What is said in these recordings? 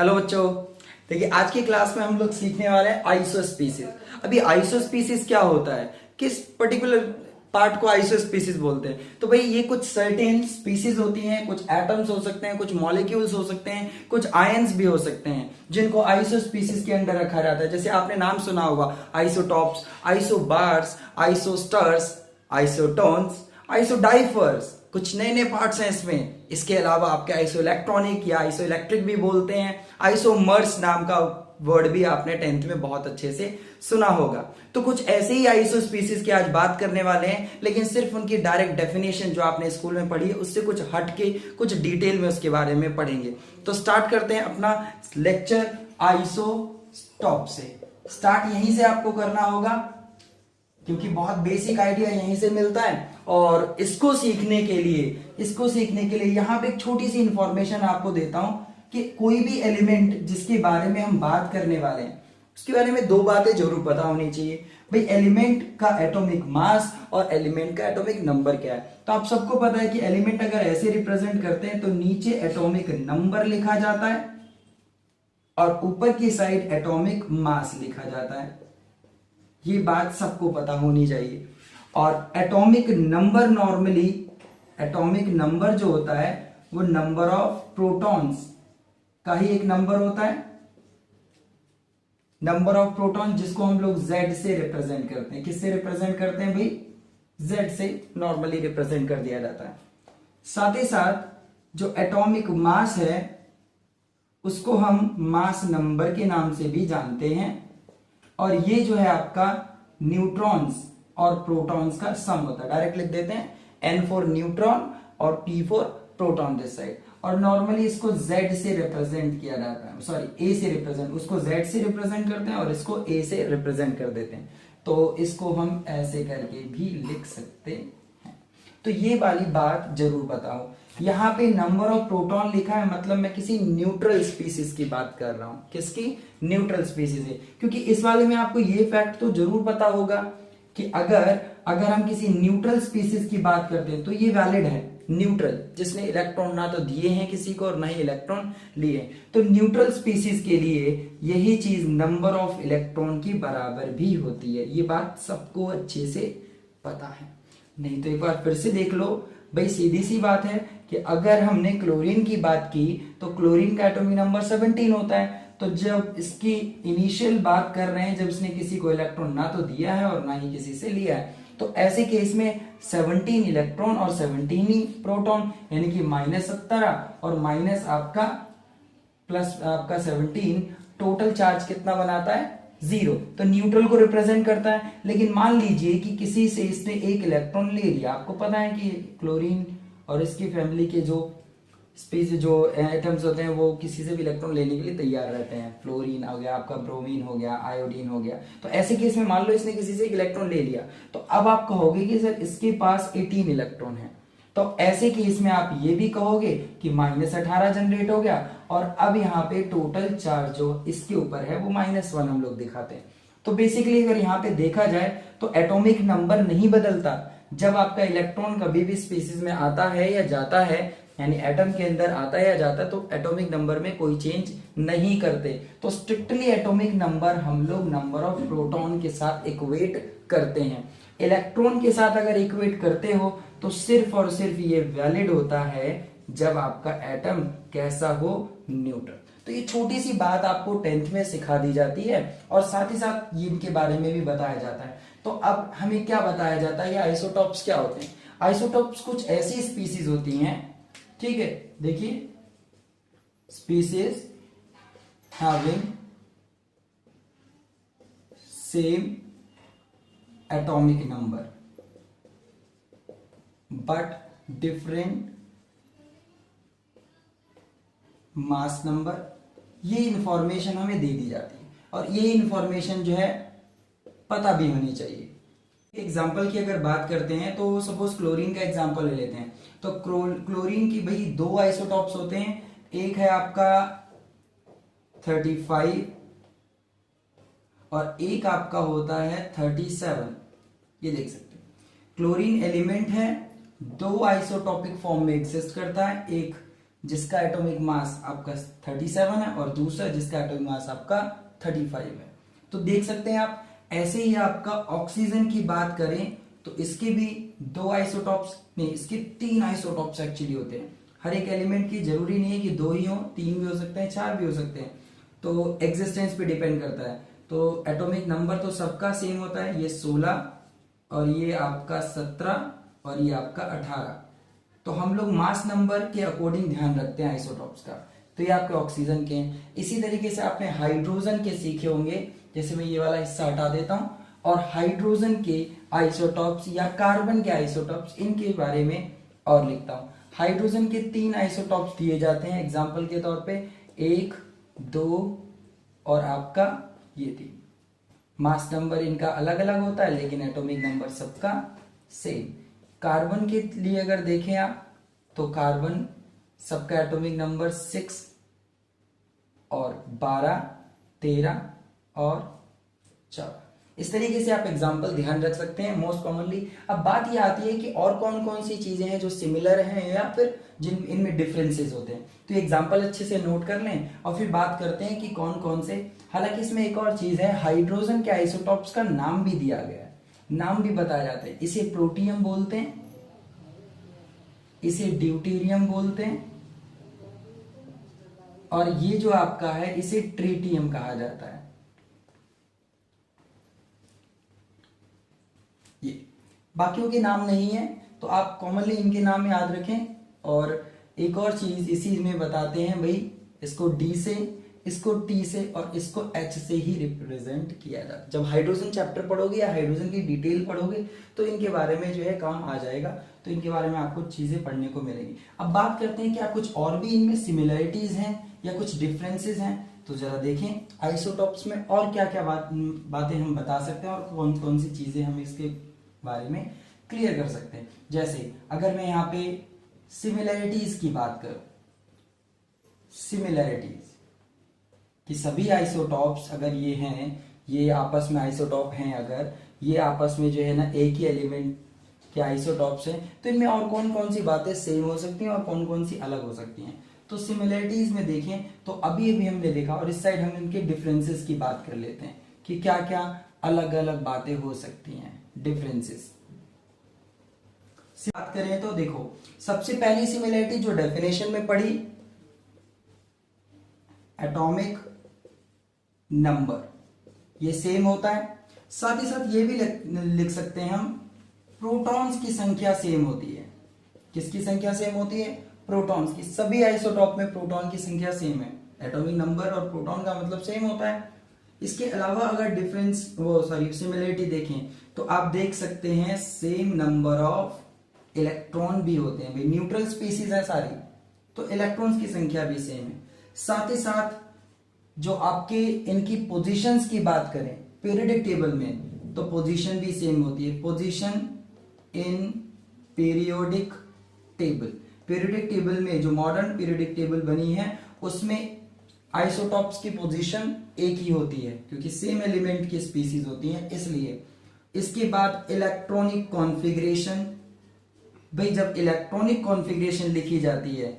Hello बच्चों। देखिए आज की क्लास में हम लोग सीखने वाले हैं आइसोस्पीसीज। अभी आइसोस्पीसीज क्या होता है, किस पर्टिकुलर पार्ट को आइसोस्पीसीज बोलते हैं। तो भाई ये कुछ सर्टेन स्पीसीज होती हैं, कुछ एटम्स हो सकते हैं, कुछ मॉलिक्यूल्स हो सकते हैं, कुछ आयंस भी हो सकते हैं जिनको आइसोस्पीसीज के अंडर रखा जाता है। जैसे आपने नाम सुना होगा आइसोटॉप्स, आइसोबार्स, आइसोस्टर्स, आइसोटोन्स, आइसोडाइफर्स। कुछ नए नए पार्ट्स हैं इसमें। इसके अलावा आपके आइसो इलेक्ट्रॉनिक या आइसो इलेक्ट्रिक भी बोलते हैं। आइसोमर्स नाम का वर्ड भी आपने 10th में बहुत अच्छे से सुना होगा। तो कुछ ऐसे ही आइसो स्पीसीज की आज बात करने वाले हैं, लेकिन सिर्फ उनकी डायरेक्ट डेफिनेशन जो आपने स्कूल में पढ़ी है उससे कुछ हट के कुछ डिटेल में उसके बारे में पढ़ेंगे। तो स्टार्ट करते हैं अपना लेक्चर आइसोटॉप से। स्टार्ट यहीं से आपको करना होगा क्योंकि बहुत बेसिक आइडिया यहीं से मिलता है। और इसको सीखने के लिए यहां पे एक छोटी सी इंफॉर्मेशन आपको देता हूं कि कोई भी एलिमेंट जिसके बारे में हम बात करने वाले हैं उसके बारे में दो बातें जरूर पता होनी चाहिए। भाई एलिमेंट का एटॉमिक मास और एलिमेंट का एटॉमिक नंबर क्या है। तो आप सबको पता है कि एलिमेंट अगर ऐसे रिप्रेजेंट करते हैं तो नीचे एटॉमिक नंबर लिखा जाता है और ऊपर की साइड एटॉमिक मास लिखा जाता है। ये बात सबको पता होनी चाहिए। और atomic number normally, atomic number जो होता है वो नंबर ऑफ प्रोटॉन्स का ही एक नंबर होता है। नंबर ऑफ प्रोटॉन जिसको हम लोग Z से रिप्रेजेंट करते हैं। किससे रिप्रेजेंट करते हैं भाई? Z से नॉर्मली रिप्रेजेंट कर दिया जाता है। साथ ही साथ जो एटॉमिक मास है उसको हम मास नंबर के नाम से भी जानते हैं। और ये जो है आपका न्यूट्रॉन्स और प्रोटॉन्स का सम होता है। डायरेक्ट लिख देते हैं N फॉर न्यूट्रॉन और P for proton this side. और नॉर्मली इसको Z से रिप्रेजेंट किया जाता है, सॉरी A से रिप्रेजेंट, उसको Z से रिप्रेजेंट करते हैं और इसको A से रिप्रेजेंट कर देते हैं। तो इसको हम ऐसे करके भी लिख सकते हैं। तो ये वाली बात जरूर बताओ। यहाँ पे नंबर ऑफ प्रोटॉन लिखा है मतलब मैं किसी न्यूट्रल स्पीसीज की बात कर रहा हूं। किसकी? न्यूट्रल स्पीसीज है। क्योंकि इस वाले में आपको ये फैक्ट तो जरूर पता होगा कि अगर हम किसी न्यूट्रल स्पीसीज की बात करते हैं तो ये वैलिड है। न्यूट्रल जिसने इलेक्ट्रॉन ना तो दिए हैं किसी को और ना ही इलेक्ट्रॉन लिए। तो न्यूट्रल स्पीसीज के लिए यही चीज नंबर ऑफ इलेक्ट्रॉन की बराबर भी होती है। ये बात सबको अच्छे से पता है। नहीं तो एक बार फिर से देख लो। भाई सीधी सी बात है कि अगर हमने क्लोरीन की बात की तो क्लोरीन का एटॉमिक नंबर 17 होता है। तो जब इसकी इनिशियल बात कर रहे हैं, जब इसने किसी को इलेक्ट्रॉन ना तो दिया है और ना ही किसी से लिया है, तो ऐसे केस में 17 इलेक्ट्रॉन और 17 ही प्रोटॉन, यानी कि -17 और माइनस आपका प्लस आपका 17, टोटल चार्ज कितना बनाता है? 0। तो न्यूट्रल को रिप्रेजेंट करता है। लेकिन मान लीजिए कि किसी से इसने एक इलेक्ट्रॉन ले लिया। आपको पता है कि क्लोरीन और इसकी फैमिली के जो स्पीसीज जो एटम्स होते हैं वो किसी से भी इलेक्ट्रॉन लेने के लिए तैयार रहते हैं। फ्लोरीन हो गया, आपका ब्रोमीन हो गया, आयोडीन हो गया। तो ऐसे केस में मान लो इसने किसी से एक इलेक्ट्रॉन ले लिया, तो अब आप कहोगे कि सर इसके पास 18 इलेक्ट्रॉन है। तो ऐसे केस में आप ये भी कहोगे कि -18 जनरेट हो गया। और अब यहाँ पे टोटल चार्ज जो इसके ऊपर है वो -1 हम लोग दिखाते हैं। तो बेसिकली अगर यहाँ पे देखा जाए तो एटॉमिक नंबर नहीं बदलता। जब आपका इलेक्ट्रॉन कभी भी स्पीसीज में आता है या जाता है, यानी एटम के अंदर आता है या जाता है, तो एटॉमिक नंबर में कोई चेंज नहीं करते। तो स्ट्रिक्टली एटॉमिक नंबर हम लोग नंबर ऑफ प्रोटॉन के साथ इक्वेट करते हैं। इलेक्ट्रॉन के साथ अगर इक्वेट करते हो तो सिर्फ और सिर्फ ये वैलिड होता है जब आपका एटम कैसा हो? न्यूट्रल। तो ये छोटी सी बात आपको 10th में सिखा दी जाती है और साथ ही साथ ये इनके बारे में भी बताया जाता है। तो अब हमें क्या बताया जाता है? ये आइसोटॉप्स क्या होते हैं? आइसोटॉप्स कुछ ऐसी स्पीसीज होती हैं, ठीक है, देखिए, species having same atomic number but different mass number. ये इंफॉर्मेशन हमें दे दी जाती है और ये इंफॉर्मेशन जो है पता भी होनी चाहिए। एग्जाम्पल की अगर बात करते हैं तो सपोज क्लोरीन का एग्जाम्पल ले लेते हैं। तो क्लोरीन की भाई दो आइसोटॉप्स होते हैं। एक है आपका 35 और एक आपका होता है 37। ये देख सकते हैं क्लोरीन एलिमेंट है, दो आइसोटॉपिक फॉर्म में एग्जिस्ट करता है। एक जिसका एटॉमिक मास आपका 37 है और दूसरा जिसका एटॉमिक मास आपका 35 है। तो देख सकते हैं आप, ऐसे ही आपका ऑक्सीजन की बात करें तो इसके भी 2 आइसोटॉप्स नहीं, इसके 3 आइसोटॉप्स एक्चुअली होते हैं। हर एक एलिमेंट की जरूरी नहीं है कि 2 ही हो, 3 भी हो सकते हैं, 4 भी हो सकते हैं, तो एग्जिस्टेंस पे डिपेंड करता है। तो एटॉमिक नंबर तो सबका सेम होता है, ये 16 और ये आपका 17 और ये आपका 18। तो हम लोग मास नंबर के अकॉर्डिंग ध्यान रखते हैं आइसोटॉप्स का। तो ये आपके ऑक्सीजन के हैं। इसी तरीके से आपने हाइड्रोजन के सीखे होंगे, जैसे मैं ये वाला हिस्सा हटा देता हूं, और हाइड्रोजन के आइसोटॉप्स या कार्बन के आइसोटॉप्स, इनके बारे में और लिखता हूं। हाइड्रोजन के 3 आइसोटॉप्स दिए जाते हैं एग्जाम्पल के तौर पे, 1, 2 और आपका ये 3। मास नंबर इनका अलग अलग होता है लेकिन एटॉमिक नंबर सबका सेम। कार्बन के लिए अगर देखें आप तो कार्बन सबका एटॉमिक नंबर 6 और 12, 13 और 14। इस तरीके से आप एग्जाम्पल ध्यान रख सकते हैं मोस्ट कॉमनली। अब बात ये आती है कि और कौन कौन सी चीजें हैं जो सिमिलर हैं या फिर जिन इनमें डिफरेंसेस होते हैं। तो एग्जाम्पल अच्छे से नोट कर लें और फिर बात करते हैं कि कौन कौन से। हालांकि इसमें एक और चीज है, हाइड्रोजन के आइसोटॉप्स का नाम भी दिया गया है, नाम भी बताया जाता है। इसे प्रोटियम बोलते हैं, इसे ड्यूटेरियम बोलते हैं, और ये जो आपका है इसे ट्रिटियम कहा जाता है। ये बाकियों के नाम नहीं है, तो आप कॉमनली इनके नाम याद रखें। और एक और चीज इसी में बताते हैं भाई, इसको डी से, इसको टी से और इसको एच से ही रिप्रेजेंट किया जाता है। जब हाइड्रोजन चैप्टर पढ़ोगे या हाइड्रोजन की डिटेल पढ़ोगे तो इनके बारे में जो है काम आ जाएगा, तो इनके बारे में आपको चीजें पढ़ने को मिलेंगी। अब बात करते हैं क्या कुछ और भी इनमें सिमिलरिटीज हैं या कुछ डिफरेंसेस हैं। तो जरा देखें आइसोटॉप्स में और क्या क्या बातें हम बता सकते हैं और कौन कौन सी चीजें हम इसके बारे में क्लियर कर सकते हैं। जैसे अगर मैं यहाँ पे सिमिलरिटीज की बात करूं, सिमिलरिटीज कि सभी आइसोटॉप्स अगर ये हैं, ये आपस में आइसोटॉप हैं, अगर ये आपस में जो है ना एक ही एलिमेंट के आइसोटॉप्स हैं, तो इनमें और कौन कौन सी बातें सेम हो सकती हैं और कौन कौन सी अलग हो सकती हैं। तो सिमिलरिटीज में देखें तो अभी अभी हमने देखा, और इस साइड हम इनके डिफरेंसेस की बात कर लेते हैं कि क्या क्या अलग अलग बातें हो सकती हैं। डिफरेंसेस बात करें तो देखो, सबसे पहली सिमिलरिटी जो डेफिनेशन में पढ़ी, एटॉमिक नंबर, ये सेम होता है। साथ ही साथ ये भी लिख सकते हैं हम, प्रोटॉन्स की संख्या सेम होती है। किसकी संख्या सेम होती है? प्रोटॉन्स की। सभी आइसोटॉप में प्रोटॉन की संख्या सेम है। एटॉमिक नंबर और प्रोटॉन का मतलब सेम होता है। इसके अलावा अगर डिफरेंस सिमिलरिटी देखें तो आप देख सकते हैं सेम नंबर ऑफ इलेक्ट्रॉन भी होते हैं। भाई न्यूट्रल स्पीसीज है सारी, तो इलेक्ट्रॉन्स की संख्या भी सेम है। साथ ही साथ जो आपके इनकी पोजीशंस की बात करें पीरियडिक टेबल में, तो पोजीशन भी सेम होती है। Position in periodic table, periodic table में जो मॉडर्न पीरियडिक टेबल बनी है उसमें आइसोटॉप्स की पोजीशन एक ही होती है, क्योंकि सेम एलिमेंट की स्पीसीज होती हैं इसलिए। इसके बाद इलेक्ट्रॉनिक कॉन्फ़िगरेशन, भाई जब इलेक्ट्रॉनिक कॉन्फ़िगरेशन लिखी जाती है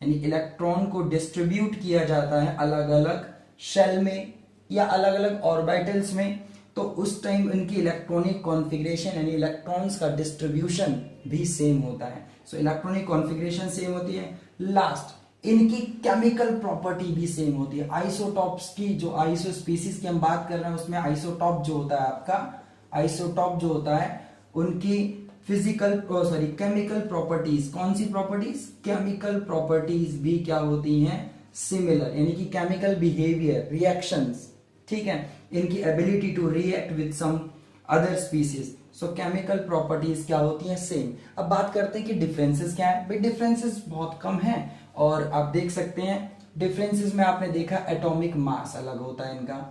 यानी इलेक्ट्रॉन को डिस्ट्रीब्यूट किया जाता है अलग अलग शेल में या अलग अलग ऑर्बिटल्स में, तो उस टाइम इनकी इलेक्ट्रॉनिक कॉन्फ़िगरेशन यानी इलेक्ट्रॉन्स का डिस्ट्रीब्यूशन भी सेम होता है। सो इलेक्ट्रॉनिक कॉन्फ़िगरेशन सेम होती है। लास्ट, इनकी केमिकल प्रॉपर्टी भी सेम होती है। आइसोटॉप्स की जो आइसो स्पीसीज की हम बात कर रहे हैं उसमें आइसोटॉप जो होता है आपका, आइसोटॉप जो होता है उनकी केमिकल प्रॉपर्टीज, कौन सी प्रॉपर्टीज? केमिकल प्रॉपर्टीज भी क्या होती हैं? सिमिलर, यानी कि केमिकल बिहेवियर, रिएक्शंस, ठीक है, इनकी ability to react with some other species, so chemical properties क्या होती हैं? सेम। अब बात करते हैं कि डिफरेंसेस क्या है। भाई डिफरेंसेस बहुत कम है, और आप देख सकते हैं डिफरेंसेस में आपने देखा एटॉमिक मास अलग होता है इनका,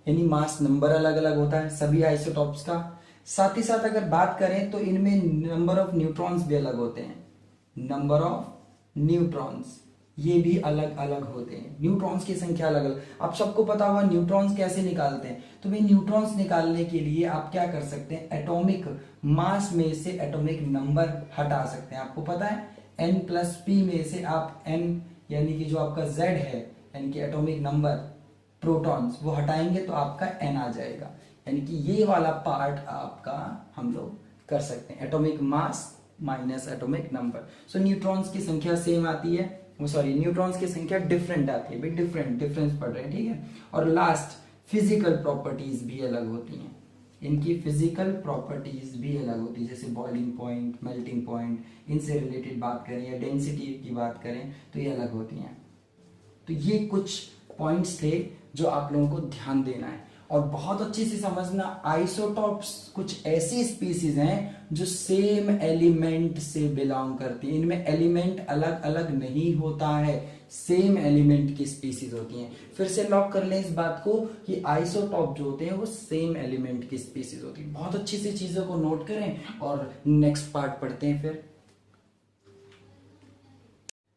यानी मास नंबर अलग अलग होता है सभी आइसोटॉप्स का। साथ ही साथ अगर बात करें तो इनमें नंबर ऑफ न्यूट्रॉन्स भी अलग होते हैं। नंबर ऑफ न्यूट्रॉन्स ये भी अलग अलग होते हैं, न्यूट्रॉन्स की संख्या अलग अलग। आप सबको पता होगा न्यूट्रॉन्स कैसे निकालते हैं, तो भाई न्यूट्रॉन्स निकालने के लिए आप क्या कर सकते हैं? एटॉमिक मास में से एटॉमिक नंबर हटा सकते हैं। आपको पता है n+p में से आप n यानी कि जो आपका z है यानी कि एटॉमिक नंबर प्रोटॉन्स वो हटाएंगे तो आपका n आ जाएगा। यानी कि ये वाला पार्ट आपका हम लोग कर सकते हैं, atomic mass minus atomic number. So neutrons की संख्या सेम आती है, वो सॉरी न्यूट्रॉन्स की संख्या डिफरेंट आती है, भाई डिफरेंस पढ़ रहे हैं, ठीक है। और लास्ट फिजिकल प्रॉपर्टीज भी अलग होती हैं, इनकी फिजिकल प्रॉपर्टीज भी अलग होती है, जैसे बॉइलिंग पॉइंट, मेल्टिंग पॉइंट, इनसे रिलेटेड बात करें या डेंसिटी की बात करें तो ये अलग होती हैं। तो ये कुछ पॉइंट्स थे जो आप लोगों को ध्यान देना है और बहुत अच्छे से समझना। आइसोटॉप्स कुछ ऐसी स्पीसीज हैं जो सेम एलिमेंट से बिलोंग करती है, इनमें एलिमेंट अलग अलग नहीं होता है, सेम एलिमेंट की स्पीसीज होती हैं। फिर से लॉक कर लें इस बात को कि आइसोटॉप जो होते हैं वो सेम एलिमेंट की स्पीसीज होती है। बहुत अच्छी सी चीजों को नोट करें और नेक्स्ट पार्ट पढ़ते हैं फिर।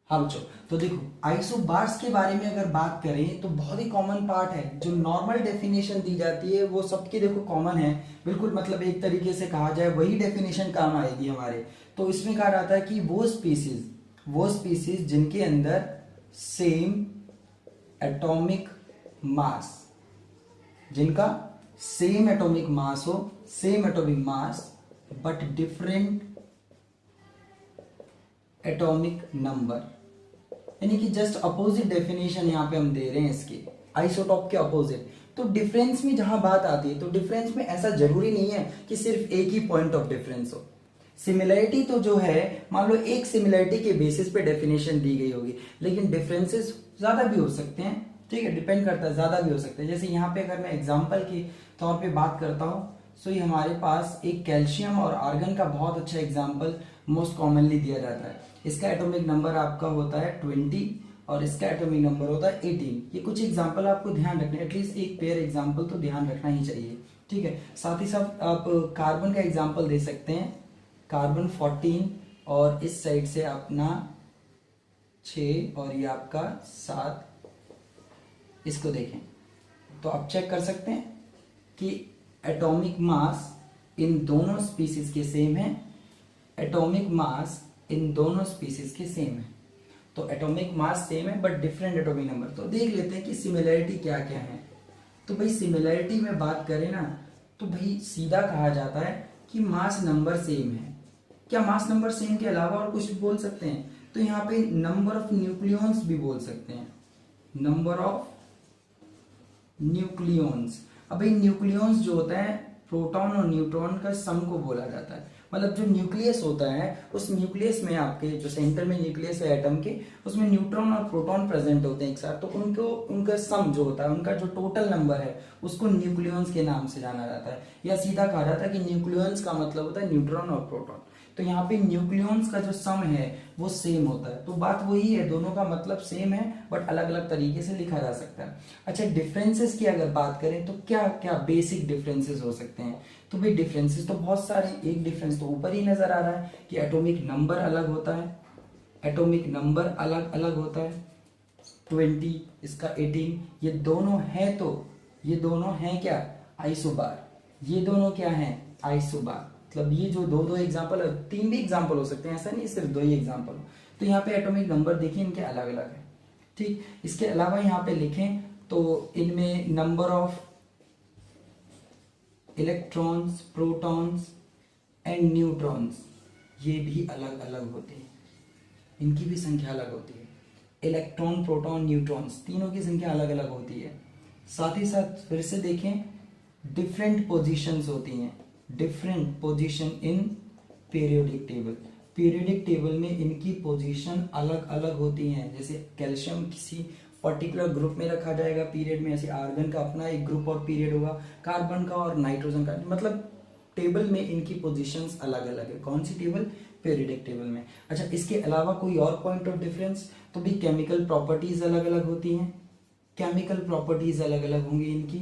हाँ बच्चों, तो देखो आइसोबार्स के बारे में अगर बात करें तो बहुत ही कॉमन पार्ट है, जो नॉर्मल डेफिनेशन दी जाती है वो सबकी देखो कॉमन है बिल्कुल, मतलब एक तरीके से कहा जाए वही डेफिनेशन काम आएगी हमारे। तो इसमें कहा जाता है कि वो स्पीसीज जिनके अंदर सेम एटॉमिक मास, जिनका सेम एटॉमिक मास हो, same atomic mass but different atomic number, यानी कि जस्ट अपोजिट डेफिनेशन यहां पे हम दे रहे हैं इसके, आइसोटॉप के अपोजिट। तो डिफरेंस में जहां बात आती है तो डिफरेंस में ऐसा जरूरी नहीं है कि सिर्फ एक ही पॉइंट ऑफ डिफरेंस हो। सिमिलरिटी तो जो है मान लो एक सिमिलरिटी के बेसिस पे डेफिनेशन दी गई होगी, लेकिन डिफरेंसेस ज्यादा भी हो सकते हैं, ठीक है, डिपेंड करता है, ज्यादा भी हो सकते हैं। जैसे यहाँ पे अगर मैं एग्जाम्पल के तौर पे बात करता हूँ तो ये हमारे पास एक कैल्शियम और आर्गन का बहुत अच्छा एग्जाम्पल मोस्ट कॉमनली दिया जाता है। इसका एटॉमिक नंबर आपका होता है 20 और इसका एटॉमिक नंबर होता है 18। ये कुछ एग्जाम्पल आपको ध्यान रखने, एटलीस्ट एक पेयर एग्जाम्पल तो ध्यान रखना ही चाहिए, ठीक है। साथ ही साथ आप कार्बन का एग्जाम्पल दे सकते हैं, कार्बन 14 और इस साइड से अपना 6 और ये आपका 7। इसको देखें तो आप चेक कर सकते हैं कि एटॉमिक मास इन दोनों स्पीसीज के सेम है, एटॉमिक मास इन दोनों स्पीसीज के सेम है। तो एटॉमिक मास सेम है बट डिफरेंट एटॉमिक नंबर। तो देख लेते हैं कि सिमिलरिटी क्या क्या है। तो भाई सिमिलरिटी में बात करें ना तो भाई सीधा कहा जाता है कि मास नंबर सेम है। क्या मास नंबर सेम के अलावा और कुछ बोल सकते हैं? तो यहाँ पे नंबर ऑफ न्यूक्लियॉन्स भी बोल सकते हैं, नंबर ऑफ न्यूक्लियॉन्स। अब भाई न्यूक्लियॉन्स जो होता है प्रोटॉन और न्यूट्रॉन का सम को बोला जाता है। मतलब जो न्यूक्लियस होता है उस न्यूक्लियस में आपके जो सेंटर में न्यूक्लियस है एटम के, उसमें न्यूट्रॉन और प्रोटॉन प्रेजेंट होते हैं एक साथ। तो उनका सम जो होता है, उनका जो टोटल नंबर है उसको न्यूक्लियॉन्स के नाम से जाना जाता है, या सीधा कहा जाता है कि न्यूक्लियॉन्स का मतलब होता है न्यूट्रॉन और प्रोटॉन। तो यहाँ पे न्यूक्लियॉन्स का जो सम है वो सेम होता है। तो बात वही है, दोनों का मतलब सेम है बट अलग अलग तरीके से लिखा जा सकता है। अच्छा, डिफरेंसेस की अगर बात करें तो क्या क्या बेसिक डिफरेंसेस हो सकते हैं? तो भाई डिफरेंसेस तो बहुत सारे, एक डिफरेंस तो ऊपर ही नजर आ रहा है कि एटॉमिक नंबर अलग होता है, एटॉमिक नंबर अलग अलग होता है, 20 इसका 18, ये दोनों है, तो ये दोनों हैं क्या? आइसोबार। ये दोनों क्या हैं? आइसोबार। मतलब ये जो दो एग्जांपल है, 3 भी एग्जांपल हो सकते हैं, ऐसा नहीं सिर्फ 2 ही एग्जांपल हो। तो यहाँ पे एटॉमिक नंबर देखिए इनके अलग अलग है, ठीक। इसके अलावा यहाँ पे लिखें तो इनमें number of electrons, protons and neutrons ये भी अलग अलग होते हैं, इनकी भी संख्या अलग होती है। इलेक्ट्रॉन, प्रोटॉन, न्यूट्रॉन्स तीनों की संख्या अलग अलग होती है। साथ ही साथ फिर से देखें डिफरेंट पोजीशंस होती हैं, different position in periodic table. Periodic table में इनकी पोजीशन अलग अलग होती हैं। जैसे कैल्शियम किसी पर्टिकुलर ग्रुप में रखा जाएगा पीरियड में, ऐसे आर्गन का अपना एक ग्रुप और पीरियड होगा, कार्बन का और नाइट्रोजन का, मतलब टेबल में इनकी पोजीशंस अलग अलग है। कौन सी टेबल? पीरियोडिक टेबल में। अच्छा, इसके अलावा कोई और पॉइंट ऑफ डिफरेंस? तो भी केमिकल प्रॉपर्टीज अलग अलग होती हैं, केमिकल प्रॉपर्टीज अलग अलग होंगी इनकी,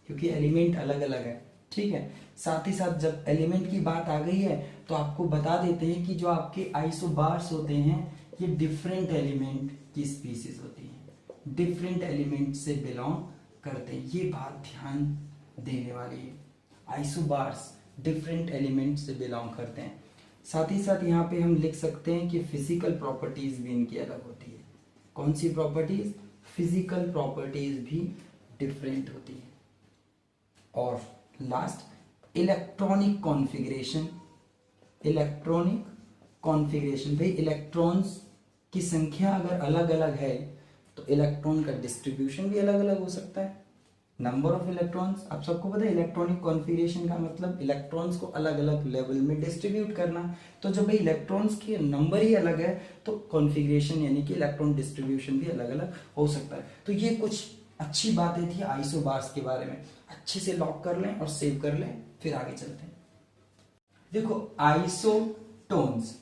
क्योंकि एलिमेंट अलग अलग है, ठीक है। साथ ही साथ जब एलिमेंट की बात आ गई है तो आपको बता देते हैं कि जो आपके आइसोबार्स होते हैं ये डिफरेंट एलिमेंट की स्पीसीज होती हैं, डिफरेंट एलिमेंट से बिलोंग करते हैं। ये बात ध्यान देने वाली है, आइसोबार्स डिफरेंट एलिमेंट से बिलोंग करते हैं। साथ ही साथ यहाँ पे हम लिख सकते हैं कि फिजिकल प्रॉपर्टीज भी इनकी अलग होती है। कौन सी प्रॉपर्टीज? फिजिकल प्रॉपर्टीज भी डिफरेंट होती है। और last electronic configuration. Electronic configuration, भाई इलेक्ट्रॉन्स की संख्या अगर अलग अलग है तो इलेक्ट्रॉन का डिस्ट्रीब्यूशन भी अलग अलग हो सकता है। नंबर ऑफ इलेक्ट्रॉन्स, आप सबको पता है इलेक्ट्रॉनिक कॉन्फ़िगरेशन का मतलब इलेक्ट्रॉन्स को अलग अलग लेवल में डिस्ट्रीब्यूट करना। तो जब भाई इलेक्ट्रॉन्स के नंबर ही अलग है तो कॉन्फ़िगरेशन यानी कि इलेक्ट्रॉन डिस्ट्रीब्यूशन भी अलग अलग हो सकता है। तो ये कुछ अच्छी बातें थी आइसोबार्स के बारे में। अच्छे से लॉक कर लें और सेव कर लें, फिर आगे चलते हैं। देखो आइसोटोन्स,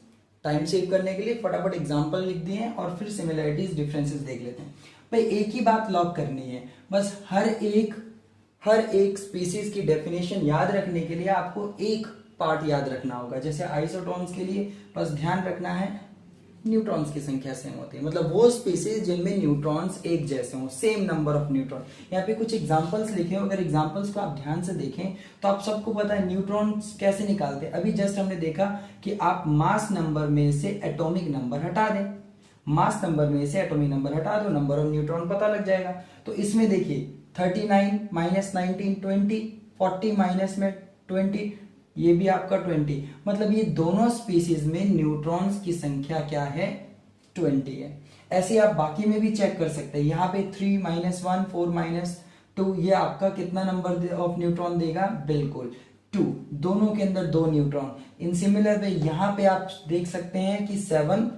टाइम सेव करने के लिए फटाफट एग्जांपल लिख दिए हैं और फिर सिमिलरिटीज डिफरेंसेस देख लेते हैं। भाई एक ही बात लॉक करनी है, बस हर एक स्पीसीज की डेफिनेशन याद रखने के लिए आपको एक पार्ट याद रखना होगा। जैसे आइसोटोन्स के लिए बस ध्यान रखना है न्यूट्रॉन्स की संख्या सेम होती है, मतलब वो स्पीसीज जिनमें न्यूट्रॉन्स एक जैसे हों, सेम नंबर ऑफ न्यूट्रॉन। यहाँ पे कुछ एग्जांपल्स लिखे हो, अगर एग्जांपल्स को आप ध्यान से देखें तो आप सबको पता है न्यूट्रॉन्स कैसे निकालते हैं। अभी जस्ट हमने देखा कि आप मास नंबर में से एटॉमिक नंबर हटा दें, मास नंबर में से एटॉमिक नंबर हटा दो, नंबर ऑफ न्यूट्रॉन पता लग जाएगा। तो इसमें देखिए 39 माइनस 19 20, 40 माइनस में 20, ये भी आपका 20, मतलब ये दोनों स्पीसीज में न्यूट्रॉन्स की संख्या क्या है? 20 है। ऐसे आप बाकी में भी चेक कर सकते हैं। यहाँ पे 3 माइनस 1 4 माइनस 2, ये आपका कितना नंबर ऑफ न्यूट्रॉन देगा? बिल्कुल 2, दोनों के अंदर 2 न्यूट्रॉन। इन सिमिलर वे यहाँ पे आप देख सकते हैं कि 7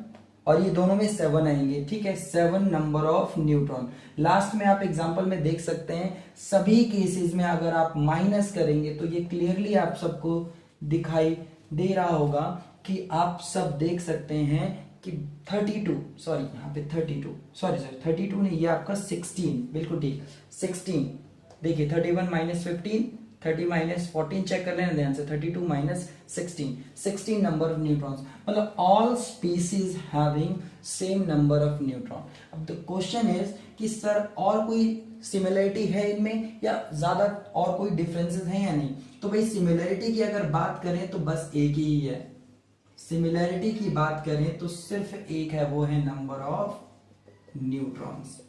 और ये दोनों में 7 आएंगे, ठीक है, 7 नंबर ऑफ न्यूट्रॉन। लास्ट में आप एग्जांपल में देख सकते हैं सभी केसेस में अगर आप माइनस करेंगे तो ये क्लियरली आप सबको दिखाई दे रहा होगा कि आप सब देख सकते हैं कि 32 सॉरी यहाँ पे 32 सॉरी 32 नहीं, ये आपका 16 बिल्कुल ठीक 16। देखिए 31 माइनस 15, 30 माइनस 14 चेक कर लेना ध्यान से, 32 माइनस 16 नंबर ऑफ न्यूट्रॉन्स, मतलब all species having same number of neutron. अब द क्वेश्चन इज कि सर और कोई सिमिलरिटी है इनमें या ज्यादा और कोई डिफरेंसेस हैं या नहीं? तो भाई सिमिलरिटी की अगर बात करें तो बस एक ही है। सिमिलरिटी की बात करें तो सिर्फ एक है, वो है नंबर ऑफ न्यूट्रॉन्स।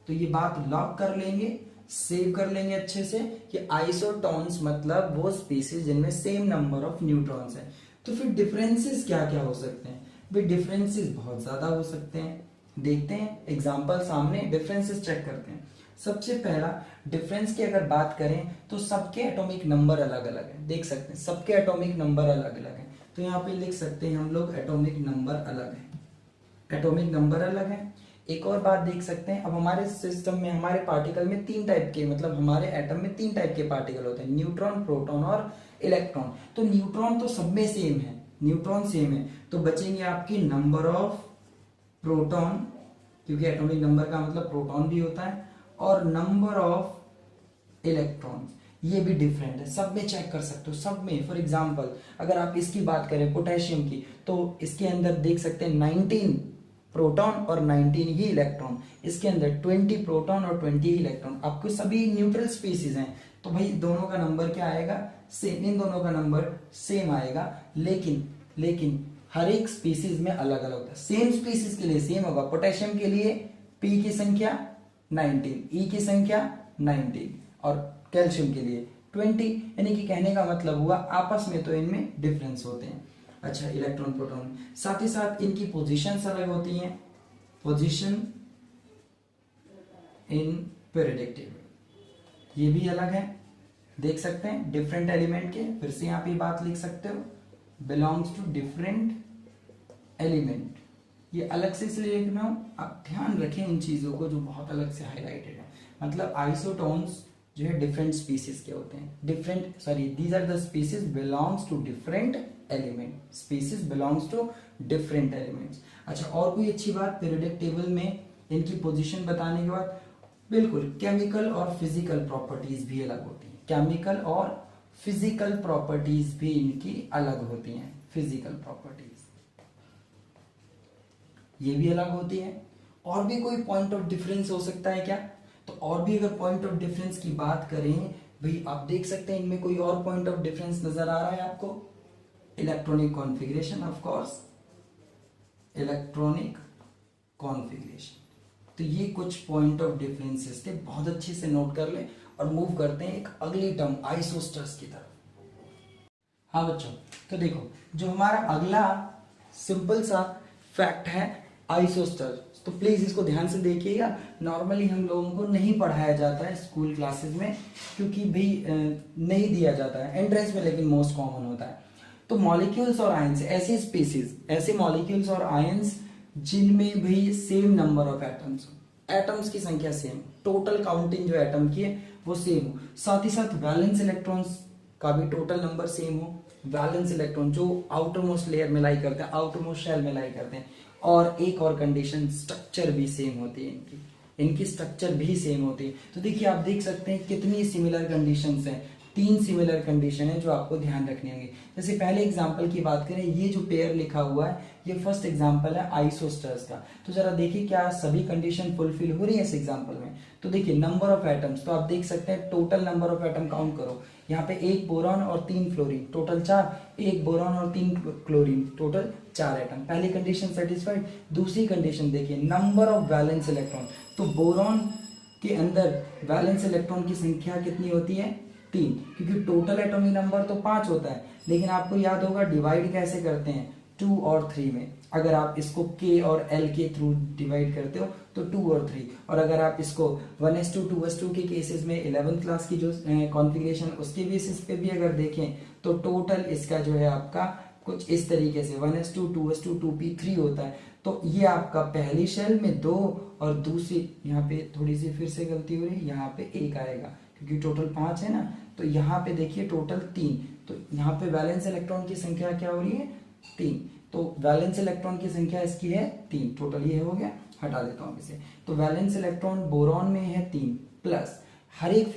तो ये बात लॉक कर लेंगे, सेव कर लेंगे अच्छे से कि आइसोटोन्स मतलब वो स्पीसीज जिनमें सेम नंबर ऑफ न्यूट्रॉन्स है। तो फिर डिफरेंसेस क्या क्या हो सकते हैं? भाई डिफरेंसेस बहुत ज्यादा हो सकते हैं। देखते हैं एग्जांपल सामने, डिफरेंसेस चेक करते हैं। सबसे पहला डिफरेंस की अगर बात करें तो सबके एटॉमिक नंबर अलग अलग है। देख सकते हैं सबके एटॉमिक नंबर अलग अलग है। तो यहाँ पे लिख सकते हैं हम लोग एटॉमिक नंबर अलग है, एटॉमिक नंबर अलग है। एक और बात देख सकते हैं, अब हमारे सिस्टम में हमारे पार्टिकल में 3 टाइप के, मतलब हमारे एटम में 3 टाइप के पार्टिकल होते हैं, न्यूट्रॉन, प्रोटॉन और इलेक्ट्रॉन। तो न्यूट्रॉन तो सब में सेम है, न्यूट्रॉन सेम है, तो बचेंगे आपकी नंबर ऑफ प्रोटॉन, क्योंकि एटॉमिक नंबर का मतलब प्रोटॉन भी होता है, और नंबर ऑफ इलेक्ट्रॉन, ये भी डिफरेंट है। सब में चेक कर सकते हो, सब में। फॉर एग्जांपल अगर आप इसकी बात करें पोटेशियम की, तो इसके अंदर देख सकते हैं 19 प्रोटॉन और 19 ही इलेक्ट्रॉन, इसके अंदर 20 प्रोटॉन और 20 ही इलेक्ट्रॉन। आपको सभी न्यूट्रल स्पीसीज हैं, तो भाई दोनों का नंबर क्या आएगा? सेम, इन दोनों का नंबर सेम आएगा, लेकिन हर एक स्पीसीज में अलग अलग होता है। सेम स्पीसीज के लिए सेम होगा। पोटेशियम के लिए पी की संख्या 19, ई की संख्या 19 और कैल्शियम के लिए 20, यानी कि कहने का मतलब हुआ आपस में तो इनमें डिफरेंस होते हैं। अच्छा, इलेक्ट्रॉन प्रोटॉन, साथ ही साथ इनकी पोजीशंस अलग होती हैं, पोजीशन इन पीरियोडिक टेबल ये भी अलग है, देख सकते हैं डिफरेंट एलिमेंट के। फिर से यहाँ पे बात लिख सकते हो, बिलोंग्स टू डिफरेंट एलिमेंट, ये अलग से इसलिए लिख रहा हूं, आप ध्यान रखें इन चीजों को जो बहुत अलग से हाईलाइटेड है। मतलब आइसोटोन्स जो है डिफरेंट स्पीसीज के होते हैं, different sorry these are the species belongs to different element, species belongs to different elements. अच्छा, और कोई अच्छी बात पीरियोडिक टेबल में इनकी पोजीशन बताने के बाद, बिल्कुल केमिकल और फिजिकल प्रॉपर्टीज भी अलग होती हैं, केमिकल और फिजिकल प्रॉपर्टीज भी इनकी अलग होती हैं, फिजिकल प्रॉपर्टीज ये भी अलग होती है। और भी कोई पॉइंट ऑफ डिफरेंस हो सकता है क्या? तो और भी अगर पॉइंट ऑफ डिफरेंस की बात करें, भाई आप देख सकते हैं इनमें कोई और पॉइंट ऑफ डिफरेंस नजर आ रहा है आपको? Electronic configuration, of course electronic configuration. तो ये कुछ पॉइंट ऑफ डिफरेंसेस थे, बहुत अच्छे से नोट कर लें और मूव करते हैं एक अगली टर्म आइसोस्टर्स की तरफ। हाँ बच्चों, तो देखो जो हमारा अगला सिंपल सा फैक्ट है आइसोस्टर्स, तो प्लीज इसको ध्यान से देखिएगा। नॉर्मली हम लोगों को नहीं पढ़ाया जाता है स्कूल क्लासेस में, क्योंकि भाई नहीं दिया जाता है एंट्रेंस में, लेकिन मोस्ट कॉमन होता है। तो मॉलिक्यूल्स और आयंस, ऐसी स्पीसीज, ऐसे मॉलिक्यूल्स और आयंस जिनमें भी same number of atoms, atoms की संख्या सेम, टोटल काउंटिंग जो एटम की है वो सेम हो, साथ ही साथ वैलेंस इलेक्ट्रॉन्स का भी टोटल नंबर सेम हो। वैलेंस इलेक्ट्रॉन जो आउटर मोस्ट लेयर में लाई करते हैं, आउटर मोस्ट शेल में लाई करते हैं। और एक और कंडीशन, स्ट्रक्चर भी सेम होती है इनकी स्ट्रक्चर भी सेम होती है। तो देखिए आप देख सकते हैं कितनी सिमिलर कंडीशंस हैं, 3 सिमिलर कंडीशन है जो आपको ध्यान रखनी होंगी। जैसे पहले एग्जांपल की बात करें, ये जो पेयर लिखा हुआ है ये फर्स्ट एग्जांपल है आइसोस्टर्स का। तो जरा देखिए क्या सभी कंडीशन फुलफिल हो रही है इस एग्जांपल में। तो देखिए नंबर ऑफ एटम्स, तो आप देख सकते हैं total number of atom count करो, यहाँ पे 1 बोरॉन और 3 फ्लोरीन, टोटल 4, 1 बोरॉन और 3 क्लोरीन, टोटल 4 एटम। पहली कंडीशन सेटिस्फाइड। दूसरी कंडीशन देखिए नंबर ऑफ वैलेंस इलेक्ट्रॉन, तो बोरॉन के अंदर वैलेंस इलेक्ट्रॉन की संख्या कितनी होती है, 3, क्योंकि टोटल एटॉमिक नंबर तो 5 होता है, लेकिन आपको याद होगा डिवाइड कैसे करते हैं, 2 और 3 में। अगर आप इसको K और L के थ्रू डिवाइड करते हो तो 2 और 3, और अगर आप इसको 1:2 2:2 के केसेस में 11th क्लास की जो कॉन्फ़िगरेशन उसके बेसिस पे भी अगर देखें तो टोटल इसका जो है आपका कुछ इस तरीके से 1:2 2:2 2p3 होता है। तो ये आपका पहली शेल में 2 और दूसरी, यहाँ पे थोड़ी सी फिर से गलती हो रही है, यहाँ पे 1 आएगा क्योंकि टोटल 5 है ना, तो यहाँ पे देखिए टोटल 3, तो यहाँ पे वैलेंस इलेक्ट्रॉन की संख्या क्या हो रही है, 3। तो वैलेंस इलेक्ट्रॉन की संख्या इसकी है 3, टोटल ये हो गया, हटा देता हूँ इसे। तो वैलेंस इलेक्ट्रॉन बोरॉन में है 3, प्लस हर एक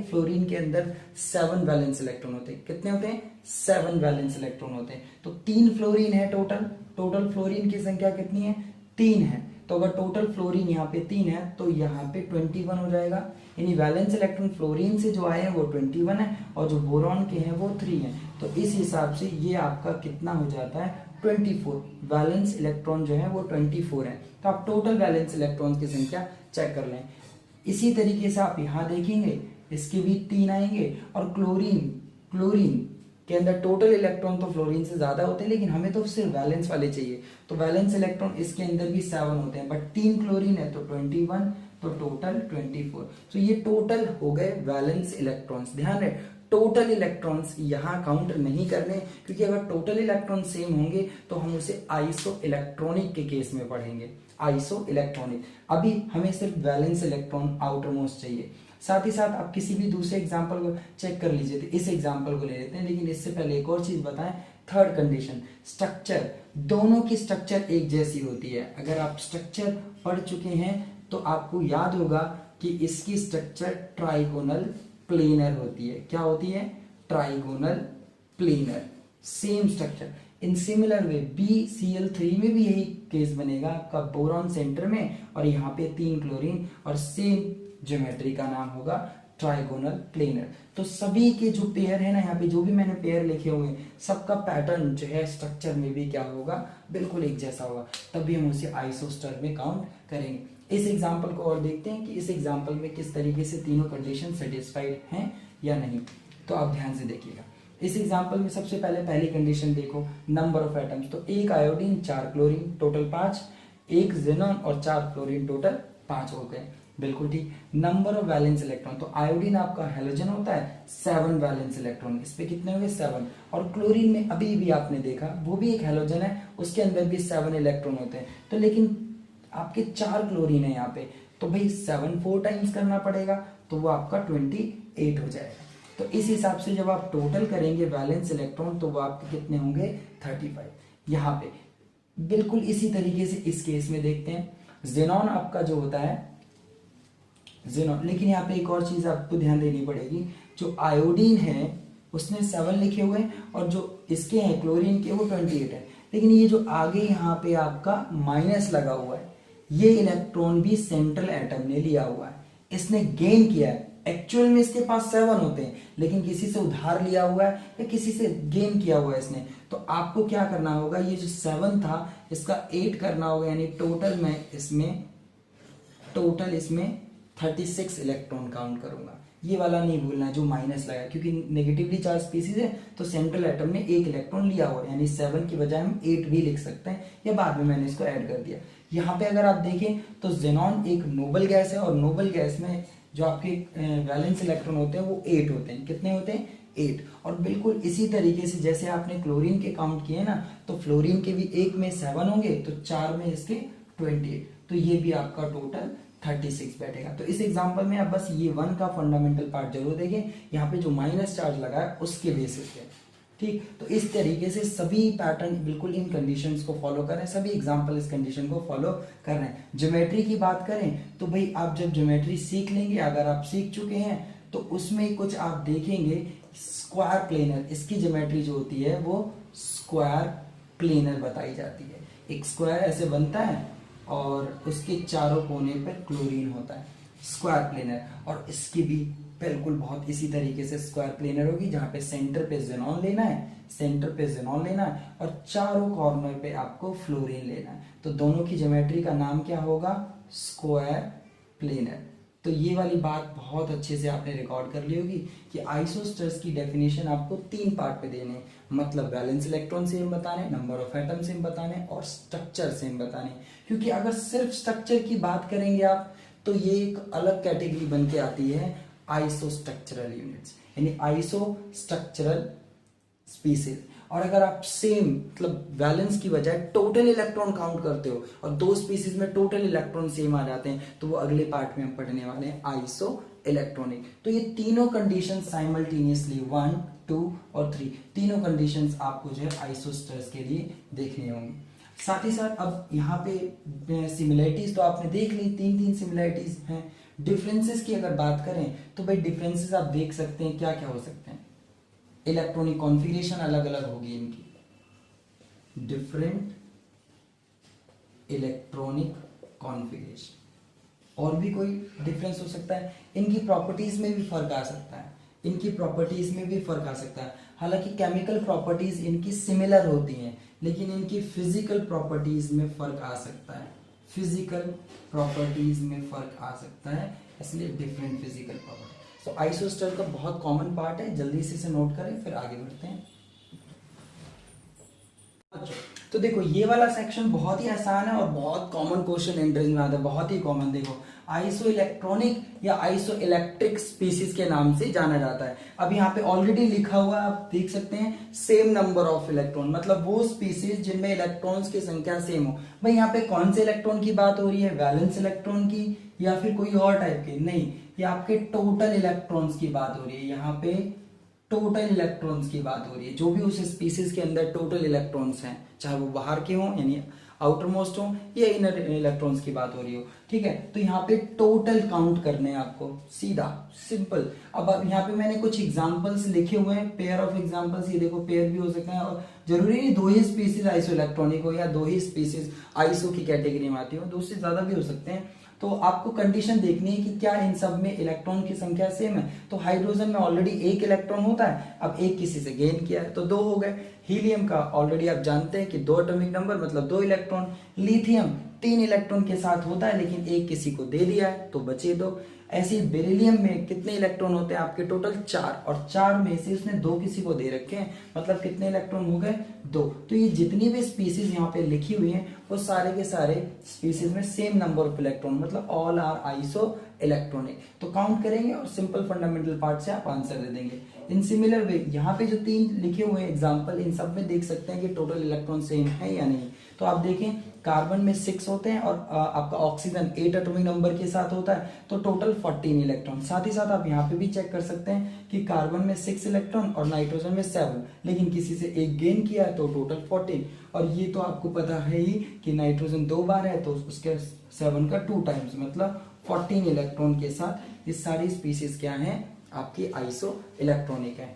फ्लोरीन के अंदर 7 वैलेंस इलेक्ट्रॉन होते हैं। कितने होते हैं, 7 वैलेंस इलेक्ट्रॉन होते हैं। तो 3 फ्लोरीन है टोटल फ्लोरीन की संख्या कितनी है, 3 है। तो अगर टोटल फ्लोरीन यहाँ पे 3 है तो यहाँ पे 21 हो जाएगा, यानी वैलेंस इलेक्ट्रॉन फ्लोरीन से जो आए हैं वो 21 है और जो बोरॉन के हैं वो 3 है। तो इस हिसाब से ये आपका कितना हो जाता है, 24। वैलेंस इलेक्ट्रॉन जो है वो 24 है। तो आप टोटल वैलेंस इलेक्ट्रॉन की संख्या चेक कर लें। इसी तरीके से आप यहाँ देखेंगे इसके भी 3 आएंगे, और क्लोरीन के अंदर टोटल इलेक्ट्रॉन तो फ्लोरीन से ज्यादा होते हैं, लेकिन हमें तो सिर्फ वैलेंस वाले चाहिए, तो वैलेंस इलेक्ट्रॉन इसके अंदर भी 7 होते हैं, बट 3 क्लोरीन है तो 21, तो टोटल 24। तो ये टोटल हो गए वैलेंस इलेक्ट्रॉन्स। ध्यान रहे टोटल इलेक्ट्रॉन्स यहाँ काउंट नहीं करने, क्योंकि अगर टोटल इलेक्ट्रॉन सेम होंगे तो हम उसे आइसो इलेक्ट्रॉनिक के केस में पढ़ेंगे, आइसो इलेक्ट्रॉनिक। अभी हमें सिर्फ वैलेंस इलेक्ट्रॉन आउटर मोस्ट चाहिए। साथ ही साथ आप किसी भी दूसरे एग्जाम्पल को चेक कर लीजिए, तो इस एग्जाम्पल को ले लेते हैं, लेकिन इससे पहले एक और चीज बताएं। थर्ड कंडीशन, स्ट्रक्चर, दोनों की स्ट्रक्चर एक जैसी होती है। अगर आप स्ट्रक्चर पढ़ चुके हैं तो आपको याद होगा कि इसकी स्ट्रक्चर ट्राइगोनल प्लेनर होती है। क्या होती है, trigonal planar, same structure. In similar way BCl3 में भी यही केस बनेगा आपका, बोरॉन सेंटर में और यहाँ पे 3 क्लोरीन, और सेम ज्योमेट्री का नाम होगा ट्राइगोनल प्लेनर। तो सभी के जो पेयर है ना, यहाँ पे जो भी मैंने पेयर लिखे हुए हैं, सबका पैटर्न जो है स्ट्रक्चर में भी क्या होगा, बिल्कुल एक जैसा होगा, तभी हम उसे आइसोस्टर में काउंट करेंगे। इस एग्जाम्पल को और देखते हैं कि इस एग्जाम्पल में किस तरीके से तीनों कंडीशन सेटिस्फाइड हैं या नहीं। तो आप ध्यान से देखिएगा। इस एग्जाम्पल में सबसे पहले पहली कंडीशन देखो, नंबर ऑफ एटम्स, तो 1 आयोडीन 4 क्लोरीन टोटल 5, 1 जेनॉन और 4 फ्लोरीन टोटल 5 हो गए, बिल्कुल ठीक। नंबर ऑफ वैलेंस इलेक्ट्रॉन, तो आयोडीन आपका हैलोजन होता है, 7 वैलेंस इलेक्ट्रॉन, इस पे कितने हो गए 7। और क्लोरीन में अभी भी आपने देखा वो भी एक हैलोजन है, उसके अंदर भी 7 इलेक्ट्रॉन होते हैं। तो लेकिन आपके 4 क्लोरीन है यहाँ पे, तो भाई 7 4 टाइम्स करना पड़ेगा, तो वो आपका 28 हो जाएगा। तो इस हिसाब से जब आप टोटल करेंगे वैलेंस इलेक्ट्रॉन तो वो आपके कितने होंगे, 35। यहाँ पे बिल्कुल इसी तरीके से इस केस में देखते हैं, जेनॉन आपका जो होता है जेनॉन, लेकिन यहाँ पे एक और चीज आपको ध्यान देनी पड़ेगी, जो आयोडीन है उसने 7 लिखे हुए हैं और जो इसके हैं क्लोरीन के वो 28 है, लेकिन ये जो आगे यहाँ पे आपका माइनस लगा हुआ है, ये इलेक्ट्रॉन भी सेंट्रल एटम ने लिया हुआ है, इसने गेन किया है, एक्चुअल में इसके पास 7 होते हैं, लेकिन किसी से उधार लिया हुआ है या किसी से गेन किया हुआ है इसने, तो आपको क्या करना होगा, ये जो 7 था इसका 8 करना होगा, यानी टोटल इसमें 36 इलेक्ट्रॉन काउंट करूंगा। ये वाला नहीं भूलना जो माइनस लगा, क्योंकि नेगेटिवली चार्ज स्पीसीज है तो सेंट्रल एटम ने 1 इलेक्ट्रॉन लिया हुआ है, यानी 7 की बजाय हम 8 भी लिख सकते हैं, या बाद में मैंने इसको ऐड कर दिया। यहाँ पे अगर आप देखें तो जेनॉन एक नोबल गैस है, और नोबल गैस में जो आपके वैलेंस इलेक्ट्रॉन होते हैं वो 8 होते हैं। कितने होते हैं? 8। और बिल्कुल इसी तरीके से जैसे आपने क्लोरीन के काउंट किए ना, तो फ्लोरीन के भी एक में 7 होंगे, तो 4 में इसके 28, तो ये भी आपका टोटल 36 बैठेगा। तो इस एग्जांपल में आप बस ये 1 का फंडामेंटल पार्ट जरूर देखें, यहाँ पे जो माइनस चार्ज लगा है उसके बेसिस पे, ठीक। तो इस तरीके से सभी पैटर्न बिल्कुल इन कंडीशंस को फॉलो करें, सभी एग्जांपल इस कंडीशन को फॉलो कर रहे हैं। ज्योमेट्री की बात करें तो भाई आप जब ज्योमेट्री सीख लेंगे, अगर आप सीख चुके हैं तो उसमें कुछ आप देखेंगे स्क्वायर प्लेनर, इसकी ज्योमेट्री जो होती है वो स्क्वायर प्लेनर बताई जाती है। एक स्क्वायर ऐसे बनता है और उसके चारों कोने पर क्लोरीन होता है, स्क्वायर प्लेनर। और इसकी भी बिल्कुल बहुत इसी तरीके से स्क्वायर प्लेनर होगी, जहां पे सेंटर पे जेनॉन लेना है, और चारों कॉर्नर पे आपको फ्लोरीन लेना है। तो दोनों की ज्योमेट्री का नाम क्या होगा? Square planar. तो ये वाली बात बहुत अच्छे से आपने रिकॉर्ड कर ली होगी कि आइसोस्टर्स की डेफिनेशन आपको 3 पार्ट पे देने, मतलब वैलेंस इलेक्ट्रॉन सेम बताने, नंबर ऑफ एटम सेम बताने, और स्ट्रक्चर सेम बताने। क्योंकि अगर सिर्फ स्ट्रक्चर की बात करेंगे आप तो ये एक अलग कैटेगरी बन के आती है, आइसोस्ट्रक्चरल यूनिट्स, यानी आइसोस्ट्रक्चरल स्पीसीज। और अगर आप सेम मतलब वैलेंस की बजाय टोटल इलेक्ट्रॉन काउंट करते हो और 2 स्पीसीज में टोटल इलेक्ट्रॉन सेम आ जाते हैं, तो वो अगले पार्ट में हम पढ़ने वाले हैं आइसो इलेक्ट्रॉनिक। तो ये तीनों कंडीशन साइमल्टेनियसली 1, 2 और 3 तीनों कंडीशंस आपको जो है आइसोस्टर्स के लिए देखनी होंगी। साथ ही साथ अब यहाँ पे सिमिलरिटीज तो आपने देख ली, 3 सिमिलरिटीज हैं। डिफरेंसेस की अगर बात करें तो भाई डिफरेंसेस आप देख सकते हैं क्या क्या हो सकते हैं। इलेक्ट्रॉनिक कॉन्फ़िगरेशन अलग अलग होगी इनकी, डिफरेंट इलेक्ट्रॉनिक कॉन्फ़िगरेशन। और भी कोई डिफरेंस हो सकता है, इनकी प्रॉपर्टीज में भी फर्क आ सकता है, हालांकि केमिकल प्रॉपर्टीज इनकी सिमिलर होती हैं, लेकिन इनकी फिजिकल प्रॉपर्टीज में फर्क आ सकता है, इसलिए डिफरेंट फिजिकल प्रॉपर्टी। तो आइसोस्टर का बहुत कॉमन पार्ट है, जल्दी से इसे नोट करें फिर आगे बढ़ते हैं। तो देखो ये वाला सेक्शन बहुत ही आसान है और बहुत कॉमन क्वेश्चन एंट्रीज में आता है, बहुत ही कॉमन। देखो आइसो इलेक्ट्रॉनिक या आइसो इलेक्ट्रिक स्पीसीज के नाम से जाना जाता है। अब यहाँ पे ऑलरेडी लिखा हुआ आप देख सकते हैं, सेम नंबर ऑफ इलेक्ट्रॉन, मतलब वो स्पीसीज जिनमें इलेक्ट्रॉन्स की संख्या सेम हो। भाई यहाँ पे कौन से इलेक्ट्रॉन की बात हो रही है? वैलेंस इलेक्ट्रॉन की या फिर कोई और टाइप की? नहीं, ये आपके टोटल इलेक्ट्रॉन्स की बात हो रही है। यहाँ पे टोटल इलेक्ट्रॉन्स की बात हो रही है, जो भी उस स्पीसीज के अंदर टोटल इलेक्ट्रॉन्स हैं, चाहे वो बाहर के हों यानी आउटर मोस्ट हो या इनर इलेक्ट्रॉन्स की बात हो रही हो, ठीक है। तो यहाँ पे टोटल काउंट करने हैं आपको, सीधा सिंपल। अब यहाँ पे मैंने कुछ एग्जांपल्स लिखे हुए हैं, पेयर ऑफ एग्जांपल्स। ये देखो पेयर भी हो सकते हैं, और जरूरी नहीं 2 ही स्पीसीज आइसो इलेक्ट्रॉनिक हो या 2 ही स्पीसीज आइसो की कैटेगरी में आती हो, 2 से ज्यादा भी हो सकते हैं। तो आपको कंडीशन देखनी है कि क्या इन सब में इलेक्ट्रॉन की संख्या सेम है। तो हाइड्रोजन में ऑलरेडी 1 इलेक्ट्रॉन होता है, अब 1 किसी से गेन किया है तो 2 हो गए। हीलियम का ऑलरेडी आप जानते हैं कि 2 एटॉमिक नंबर मतलब 2 इलेक्ट्रॉन। लिथियम 3 इलेक्ट्रॉन के साथ होता है, लेकिन 1 किसी को दे दिया है तो बचे 2। ऐसे बेरिलियम में कितने इलेक्ट्रॉन होते हैं आपके? टोटल 4, और 4 में से उसने 2 किसी को दे रखे हैं, मतलब कितने इलेक्ट्रॉन हो गए? 2। तो ये जितनी भी स्पीसीज यहाँ पे लिखी हुई हैं वो सारे के सारे स्पीसीज में सेम नंबर ऑफ इलेक्ट्रॉन, मतलब ऑल आर आइसो इलेक्ट्रॉनिक। तो काउंट करेंगे और सिंपल फंडामेंटल पार्ट से आप आंसर दे देंगे। इन सिमिलर वे यहाँ पे जो 3 लिखे हुए एग्जाम्पल, इन सब में देख सकते हैं कि टोटल इलेक्ट्रॉन सेम है या नहीं। तो आप देखें कार्बन में 6 होते हैं और आपका ऑक्सीजन 8 एटॉमिक नंबर के साथ होता है, तो टोटल 14 इलेक्ट्रॉन। साथ ही साथ आप यहाँ पे भी चेक कर सकते हैं कि कार्बन में 6 इलेक्ट्रॉन और नाइट्रोजन में 7, लेकिन किसी से 1 गेन किया है तो टोटल 14। और ये तो आपको पता है ही कि नाइट्रोजन 2 बार है तो उसके 7 का 2 टाइम्स, मतलब 14 इलेक्ट्रॉन के साथ ये सारी स्पीसीज क्या है? आपकी आइसो इलेक्ट्रॉनिक है।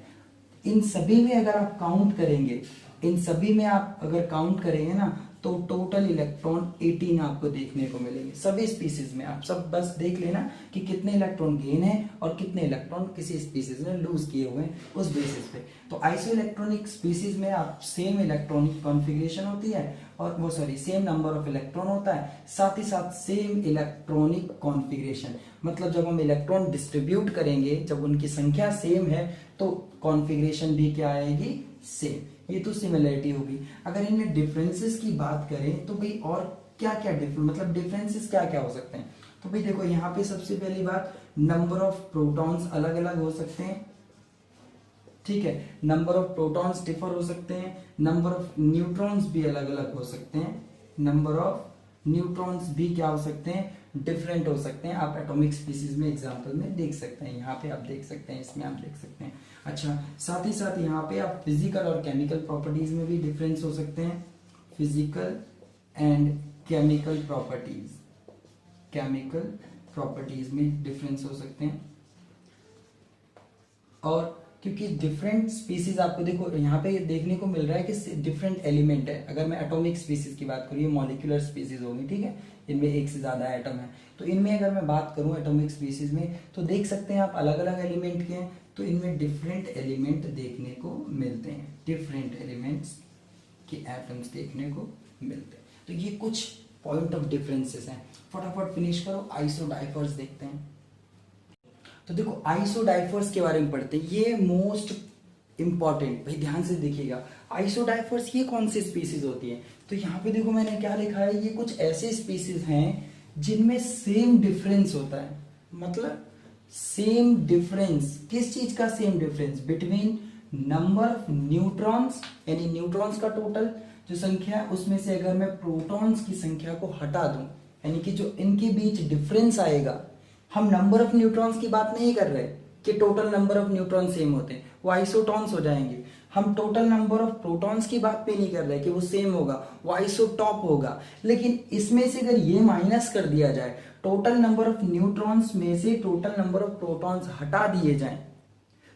इन सभी में अगर आप काउंट करेंगे, इन सभी में आप अगर काउंट करेंगे ना, तो टोटल इलेक्ट्रॉन 18 आपको देखने को मिलेंगे सभी स्पीसीज में। आप सब बस देख लेना कि कितने इलेक्ट्रॉन गेन है और कितने इलेक्ट्रॉन किसी स्पीसीज ने लूज किए हुए हैं उस बेसिस पे। तो आइसो इलेक्ट्रॉनिक स्पीसीज में आप सेम इलेक्ट्रॉनिक कॉन्फ़िगरेशन होती है और वो सेम नंबर ऑफ इलेक्ट्रॉन होता है, साथ ही साथ सेम इलेक्ट्रॉनिक कॉन्फ़िगरेशन। मतलब जब हम इलेक्ट्रॉन डिस्ट्रीब्यूट करेंगे, जब उनकी संख्या सेम है तो कॉन्फ़िगरेशन भी क्या आएगी, सेम। ये तो सिमिलरिटी होगी। अगर इनमें डिफरेंसेस की बात करें तो भाई और क्या क्या मतलब डिफरेंसेस क्या क्या हो सकते हैं। तो भाई देखो यहाँ पे सबसे पहली बात, नंबर ऑफ प्रोटॉन्स अलग अलग हो सकते हैं, ठीक है, नंबर ऑफ प्रोटॉन्स डिफर हो सकते हैं, नंबर ऑफ न्यूट्रॉन्स भी अलग अलग हो सकते हैं, नंबर ऑफ न्यूट्रॉन्स भी क्या हो सकते हैं, डिफरेंट हो सकते हैं। आप एटॉमिक स्पीसीज में एग्जांपल में देख सकते हैं, यहाँ पे आप देख सकते हैं, इसमें आप देख सकते हैं। अच्छा, साथ ही साथ यहाँ पे आप फिजिकल और केमिकल प्रॉपर्टीज में भी डिफरेंस हो सकते हैं, physical and chemical properties, chemical properties में डिफरेंस हो सकते हैं। और क्योंकि डिफरेंट स्पीसीज आपको देखो यहाँ पे देखने को मिल रहा है कि डिफरेंट एलिमेंट है। अगर मैं एटॉमिक स्पीसीज की बात करूँ, ये मॉलिक्यूलर स्पीसीज होगी, ठीक है, इनमें एक से ज्यादा एटम है। तो इनमें अगर मैं बात करूँ एटॉमिक स्पीसीज में तो देख सकते हैं आप अलग अलग एलिमेंट के हैं, तो इनमें डिफरेंट एलिमेंट देखने को मिलते हैं, डिफरेंट एलिमेंट्स के एटम्स देखने को मिलते हैं। तो ये कुछ पॉइंट ऑफ डिफरेंसेस हैं। फटाफट फिनिश करो, आइसोडाइफर्स देखते हैं। तो देखो आइसोडाइफर्स के बारे में पढ़ते हैं, ये मोस्ट इंपॉर्टेंट, भाई ध्यान से देखिएगा। आइसोडाइफर्स ये कौन सी स्पीसीज होती है, तो यहाँ पे देखो मैंने क्या लिखा है, ये कुछ ऐसे स्पीसीज हैं जिनमें सेम डिफरेंस होता है। मतलब सेम डिफरेंस, किस चीज का same difference, between number of neutrons, यानी न्यूट्रॉन्स का टोटल जो संख्या है उसमें से अगर मैं प्रोटॉन्स की संख्या को हटा दूं, यानी कि जो इनके बीच डिफरेंस आएगा, हम नंबर ऑफ न्यूट्रॉन्स की बात नहीं कर रहे कि total number of neutron same होते हैं, वो आइसोटॉन्स हो जाएंगे। हम टोटल नंबर ऑफ प्रोटॉन्स की बात पे नहीं कर रहे कि वो सेम होगा, वो आइसोटॉप होगा। लेकिन इसमें से अगर ये माइनस कर दिया जाए, टोटल नंबर ऑफ न्यूट्रॉन्स में से टोटल नंबर ऑफ प्रोटॉन्स हटा दिए जाएं,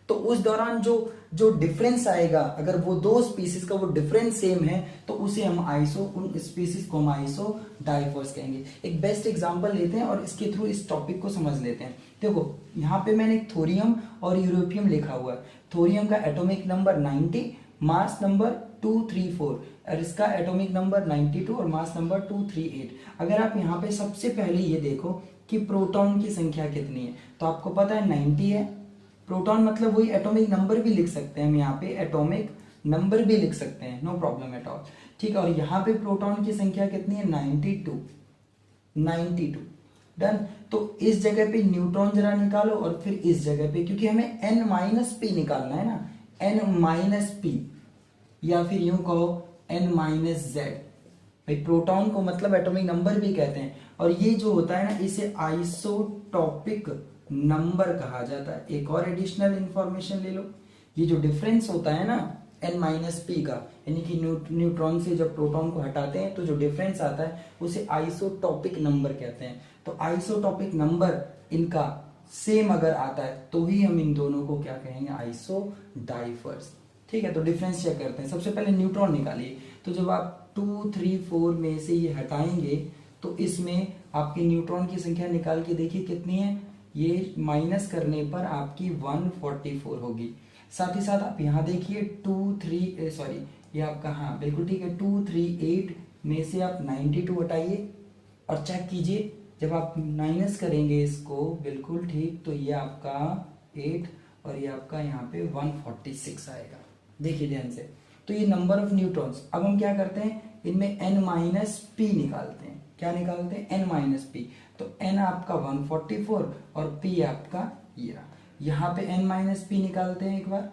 तो उस दौरान जो डिफरेंस आएगा, अगर वो दो स्पीसीज का वो डिफरेंस सेम है तो उसे हम उन स्पीसीज को हम आइसो डाइफर्स कहेंगे। एक बेस्ट एग्जांपल लेते हैं और इसके थ्रू इस टॉपिक को समझ लेते हैं। देखो यहाँ पे मैंने थोरियम और यूरोपियम लिखा हुआ है। थोरियम का एटॉमिक नंबर 90, मास नंबर 234, और इसका एटॉमिक नंबर 92 और मास नंबर 238। अगर आप यहाँ पे सबसे पहले ये देखो कि प्रोटॉन की संख्या कितनी है, तो आपको पता है 90 है। प्रोटॉन मतलब वही एटॉमिक नंबर भी लिख सकते हैं हम, यहाँ पे एटॉमिक नंबर भी लिख सकते हैं, नो प्रॉब्लम एट ऑल, ठीक है। और यहाँ पे प्रोटॉन की संख्या कितनी है, 92 डन। तो इस जगह पे न्यूट्रॉन जरा निकालो और फिर इस जगह पे, क्योंकि हमें n-p निकालना है ना, n-p, या फिर यूं कहो n-z। भाई प्रोटॉन को मतलब एटॉमिक नंबर भी कहते हैं, और ये जो होता है ना इसे आइसोटॉपिक नंबर कहा जाता है। एक और एडिशनल इंफॉर्मेशन ले लो, ये जो डिफरेंस होता है ना n-p का, यानी कि न्यूट्रॉन से जब प्रोटॉन को हटाते हैं तो जो डिफरेंस आता है उसे आइसोटॉपिक नंबर कहते हैं। तो आइसोटॉपिक नंबर इनका सेम अगर आता है तो ही हम इन दोनों को क्या कहेंगे, आइसोडाइफर्स, ठीक है। तो डिफरेंस चेक करते हैं। सबसे पहले न्यूट्रॉन निकालिए, तो जब आप 2, 3, 4 में से ये हटाएंगे तो इसमें आपकी न्यूट्रॉन की संख्या निकाल के देखिए कितनी है, ये माइनस करने पर आपकी 144 होगी। साथ ही साथ आप यहाँ देखिए 2, 3 ये आपका, हाँ बिल्कुल ठीक है, 238 में से आप 92 हटाइए और चेक कीजिए, जब आप माइनस करेंगे इसको बिल्कुल ठीक, तो ये आपका 8 और ये आपका यहाँ पे 146 आएगा। देखिए ध्यान से, तो ये नंबर ऑफ न्यूट्रॉन्स। अब हम क्या करते हैं, इनमें n-p निकालते हैं। क्या निकालते हैं, n-p। तो n आपका 144 और p आपका ये रहा। यहाँ पे n-p निकालते हैं एक बार,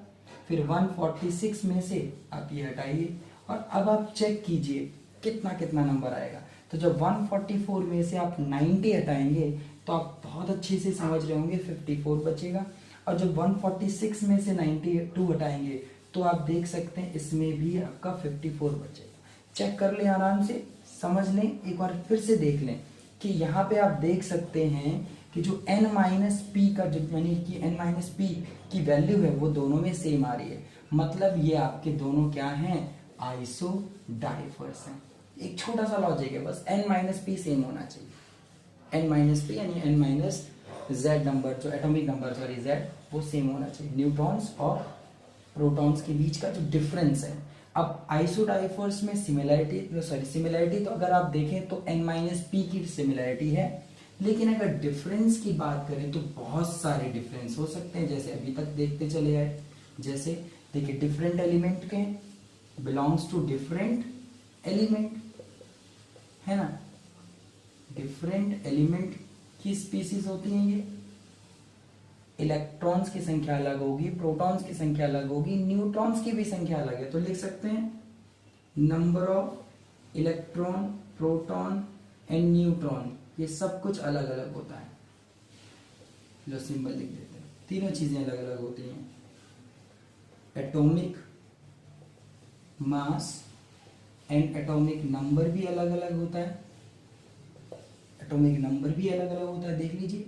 फिर 146 में से आप ये हटाइए और अब आप चेक कीजिए कितना कितना नंबर आएगा। तो जब 144 में से आप 90 हटाएंगे तो आप बहुत अच्छे से समझ रहे होंगे 54 बचेगा, और जब 146 में से 92 हटाएंगे तो आप देख सकते हैं इसमें भी आपका 54 बचेगा। चेक कर लें आराम से, समझ लें, एक बार फिर से देख लें कि यहाँ पे आप देख सकते हैं कि जो n-p का यानी कि n-p की वैल्यू है वो दोनों में सेम आ रही है। मतलब ये आपके दोनों क्या हैं, आइसोडाइफर्स हैं। एक छोटा सा लॉजिक है बस, n माइनस पी सेम होना चाहिए, n माइनस पी यानी n माइनस जेड नंबर, जो एटॉमिक नंबर सॉरी जेड, वो सेम होना चाहिए। न्यूट्रॉन्स और प्रोटॉन्स के बीच का जो डिफरेंस है। अब आइसोडाइफर्स में सिमिलैरिटी तो अगर आप देखें तो n माइनस पी की सिमिलैरिटी है, लेकिन अगर डिफरेंस की बात करें तो बहुत सारे डिफरेंस हो सकते हैं, जैसे अभी तक देखते चले आए। जैसे देखिए डिफरेंट एलिमेंट के बिलोंग्स टू डिफरेंट एलिमेंट, है ना, डिफरेंट एलिमेंट की स्पीसीज होती हैं ये। इलेक्ट्रॉन्स की संख्या अलग होगी, प्रोटॉन्स की संख्या अलग होगी, न्यूट्रॉन्स की भी संख्या अलग है, तो लिख सकते हैं number of electron, proton and neutron, ये सब कुछ अलग अलग होता है। लो सिंबल लिख देते हैं, तीनों चीजें अलग अलग होती हैं। Atomic mass and atomic number भी अलग अलग होता है, एटॉमिक नंबर भी अलग अलग होता है, देख लीजिए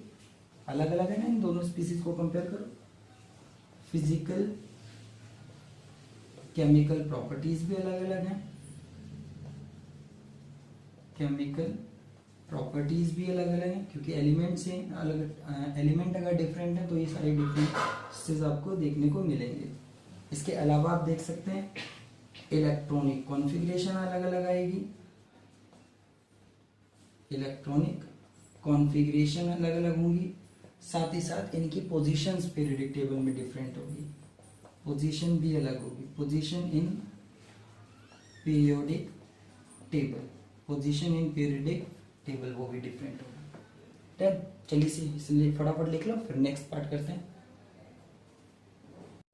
अलग अलग है ना, इन दोनों स्पीसीज को कंपेयर करो। फिजिकल केमिकल प्रॉपर्टीज भी अलग अलग हैं, केमिकल प्रॉपर्टीज भी अलग अलग हैं, क्योंकि एलिमेंट से अलग, एलिमेंट अगर डिफरेंट है तो ये सारे डिफरेंसेस आपको देखने को मिलेंगे। इसके अलावा आप देख सकते हैं इलेक्ट्रॉनिक कॉन्फ़िगरेशन अलग अलग आएगी, इलेक्ट्रॉनिक कॉन्फ़िगरेशन अलग अलग होंगी, साथ ही साथ इनकी पोजीशंस पीरियोडिक टेबल में डिफरेंट होगी, पोजीशन भी अलग होगी, position in periodic table, position in periodic table वो भी डिफरेंट होगी। तब चलिए इसलिए फटाफट लिख लो, फिर नेक्स्ट पार्ट करते हैं।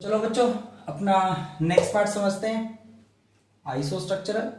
चलो बच्चों अपना नेक्स्ट पार्ट समझते हैं, आइसो स्ट्रक्चरल।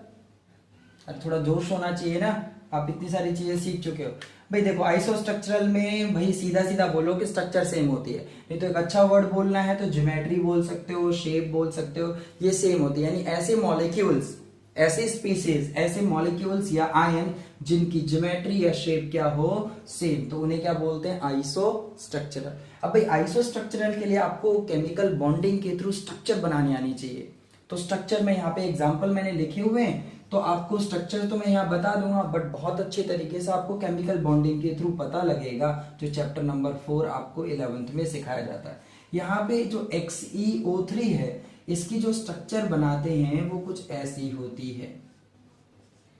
अब थोड़ा जोश होना चाहिए ना, आप इतनी सारी चीजें सीख चुके हो। भाई देखो आइसो स्ट्रक्चरल में भाई सीधा सीधा बोलो कि स्ट्रक्चर सेम होती है, नहीं तो एक अच्छा वर्ड बोलना है तो ज्योमेट्री बोल सकते हो, शेप बोल सकते हो, ये सेम होती है। यानी ऐसे मॉलिक्यूल्स, ऐसे स्पीसीज, ऐसे मॉलिक्यूल्स या आयन जिनकी ज्योमेट्री या शेप क्या हो सेम, तो उन्हें क्या बोलते हैं, आइसो स्ट्रक्चरल। अब भाई आइसो स्ट्रक्चरल के लिए आपको केमिकल बॉन्डिंग के थ्रू स्ट्रक्चर बनानी आनी चाहिए। तो स्ट्रक्चर में यहाँ पे एग्जाम्पल मैंने लिखे हुए हैं, तो आपको स्ट्रक्चर तो मैं यहाँ बता दूंगा, बट बहुत अच्छे तरीके से आपको केमिकल बॉन्डिंग के थ्रू पता लगेगा, जो चैप्टर नंबर 4 आपको 11th में सिखाया जाता है। यहाँ पे जो XeO3 है, इसकी जो स्ट्रक्चर बनाते हैं वो कुछ ऐसी होती है,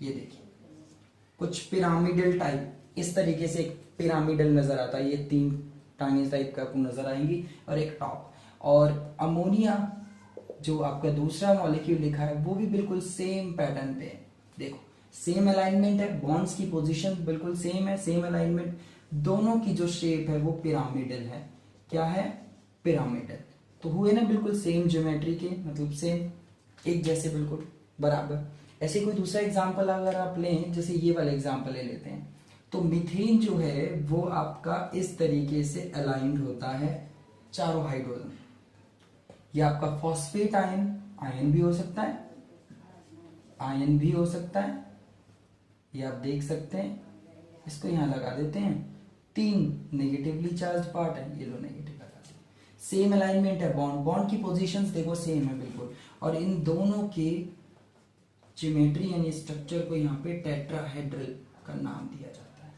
ये देखिए कुछ पिरामिडल टाइप, इस तरीके से एक पिरामिडल नजर आता है, ये 3 टाइनी टाइप का आपको नजर आएंगी और एक टॉप। और अमोनिया जो आपका दूसरा मॉलिक्यूल लिखा है वो भी बिल्कुल सेम पैटर्न पे है, देखो सेम अलाइनमेंट है, बॉन्ड्स की पोजीशन बिल्कुल सेम है, सेम अलाइनमेंट, दोनों की जो शेप है वो पिरामिडल है। क्या है, पिरामिडल। तो हुए ना बिल्कुल सेम ज्योमेट्री के, मतलब सेम एक जैसे बिल्कुल बराबर। ऐसे कोई दूसरा एग्जांपल अगर आप लें, जैसे ये वाला एग्जांपल ले लेते हैं, तो मीथेन जो है वो आपका इस तरीके से अलाइंड होता है चारों हाइड्रोजन। ये आपका फॉस्फेट आयन, आयन भी हो सकता है, आयन भी हो सकता है, ये आप देख सकते हैं। इसको यहां लगा देते हैं, 3 नेगेटिवली चार्ज पार्ट है, ये लो नेगेटिव लगा दें। सेम अलाइनमेंट है, बॉन्ड, बॉन्ड की पोजीशंस देखो सेम है बिल्कुल, और इन दोनों के ज्योमेट्री यानी स्ट्रक्चर को यहाँ पे टेट्राहेड्रल का नाम दिया जाता है,